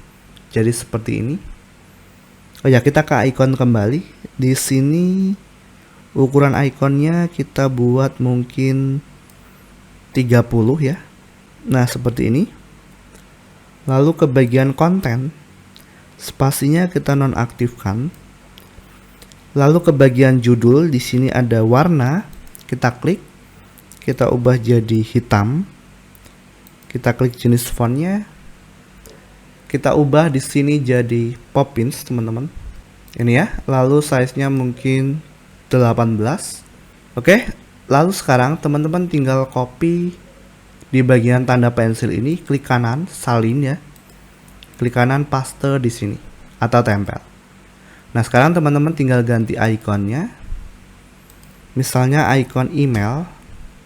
Jadi seperti ini. Oh ya, kita ke icon kembali. Di sini ukuran ikonnya kita buat mungkin 30 ya. Nah, seperti ini. Lalu ke bagian konten, spasinya kita nonaktifkan. Lalu ke bagian judul, di sini ada warna, kita klik, kita ubah jadi hitam. Kita klik jenis fontnya. Kita ubah di sini jadi Poppins, teman-teman. Ini ya. Lalu size-nya mungkin 18. Oke. Lalu sekarang teman-teman tinggal copy di bagian tanda pensil ini, klik kanan, salin ya. Klik kanan, paste di sini atau tempel. Nah, sekarang teman-teman tinggal ganti ikonnya. Misalnya icon email,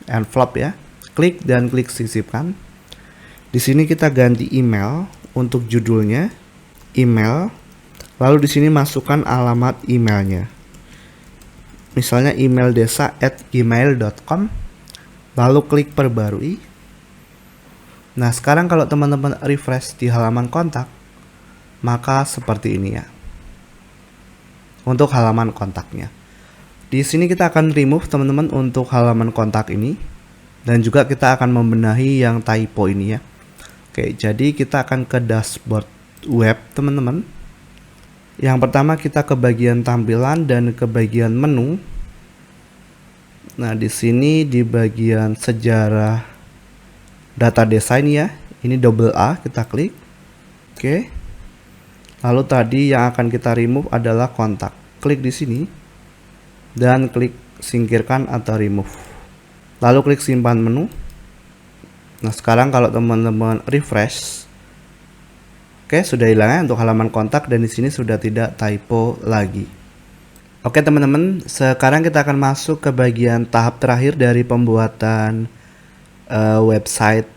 envelope ya. Klik dan klik sisipkan. Di sini kita ganti email. Untuk judulnya email, lalu di sini masukkan alamat emailnya, misalnya emaildesa@gmail.com, lalu klik perbarui. Nah, sekarang kalau teman-teman refresh di halaman kontak, maka seperti ini ya untuk halaman kontaknya. Di sini kita akan remove teman-teman untuk halaman kontak ini, dan juga kita akan membenahi yang typo ini ya. Oke, jadi kita akan ke dashboard web teman-teman. Yang pertama kita ke bagian tampilan dan ke bagian menu. Nah, di sini di bagian sejarah data desain ya. Ini double A, kita klik. Oke. Lalu tadi yang akan kita remove adalah kontak. Klik di sini dan klik singkirkan atau remove. Lalu klik simpan menu. Nah, sekarang kalau teman-teman refresh, oke, sudah hilang ya untuk halaman kontak, dan di sini sudah tidak typo lagi. Oke teman-teman, sekarang kita akan masuk ke bagian tahap terakhir dari pembuatan website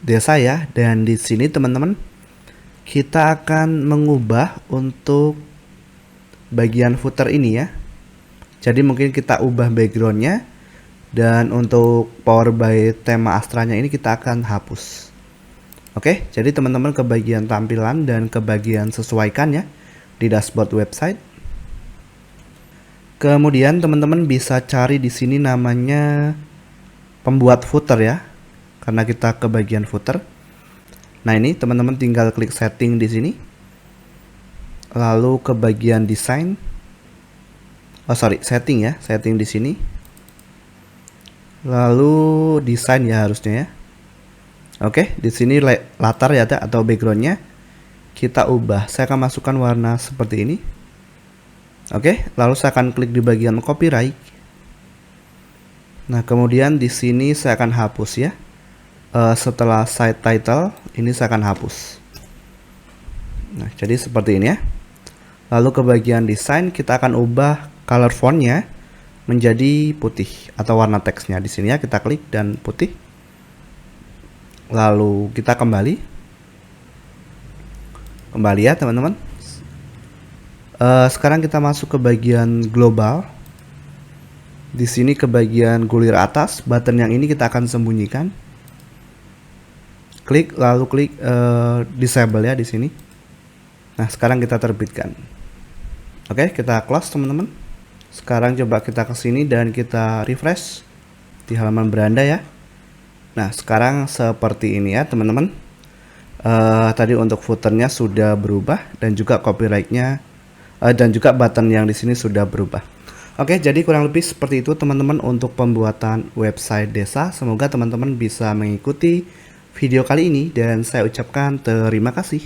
desa ya. Dan di sini teman-teman, kita akan mengubah untuk bagian footer ini ya. Jadi mungkin kita ubah backgroundnya. Dan untuk Power by tema Astranya ini kita akan hapus. Oke, jadi teman-teman ke bagian tampilan dan ke bagian sesuaikan ya di dashboard website. Kemudian teman-teman bisa cari di sini namanya pembuat footer ya. Karena kita ke bagian footer. Nah, ini teman-teman tinggal klik setting di sini. Lalu ke bagian desain. Setting ya, setting di sini. Lalu desain ya harusnya ya. Oke, di sini latar ya atau backgroundnya kita ubah. Saya akan masukkan warna seperti ini. Oke, lalu saya akan klik di bagian copyright. Nah, kemudian di sini saya akan hapus ya. Setelah site title, ini saya akan hapus. Nah, jadi seperti ini ya. Lalu ke bagian desain, kita akan ubah color fontnya menjadi putih atau warna teksnya. Di sini ya, kita klik dan putih. Lalu kita kembali ya teman-teman. Sekarang kita masuk ke bagian global. Di sini ke bagian gulir atas, button yang ini kita akan sembunyikan. Klik lalu klik disable ya di sini. Nah, sekarang kita terbitkan. Oke, kita close teman-teman. Sekarang coba kita ke sini dan kita refresh di halaman beranda ya. Nah, sekarang seperti ini ya teman-teman. Tadi untuk footernya sudah berubah dan juga copyrightnya dan juga button yang di sini sudah berubah. Oke, jadi kurang lebih seperti itu teman-teman untuk pembuatan website desa. Semoga teman-teman bisa mengikuti video kali ini dan saya ucapkan terima kasih.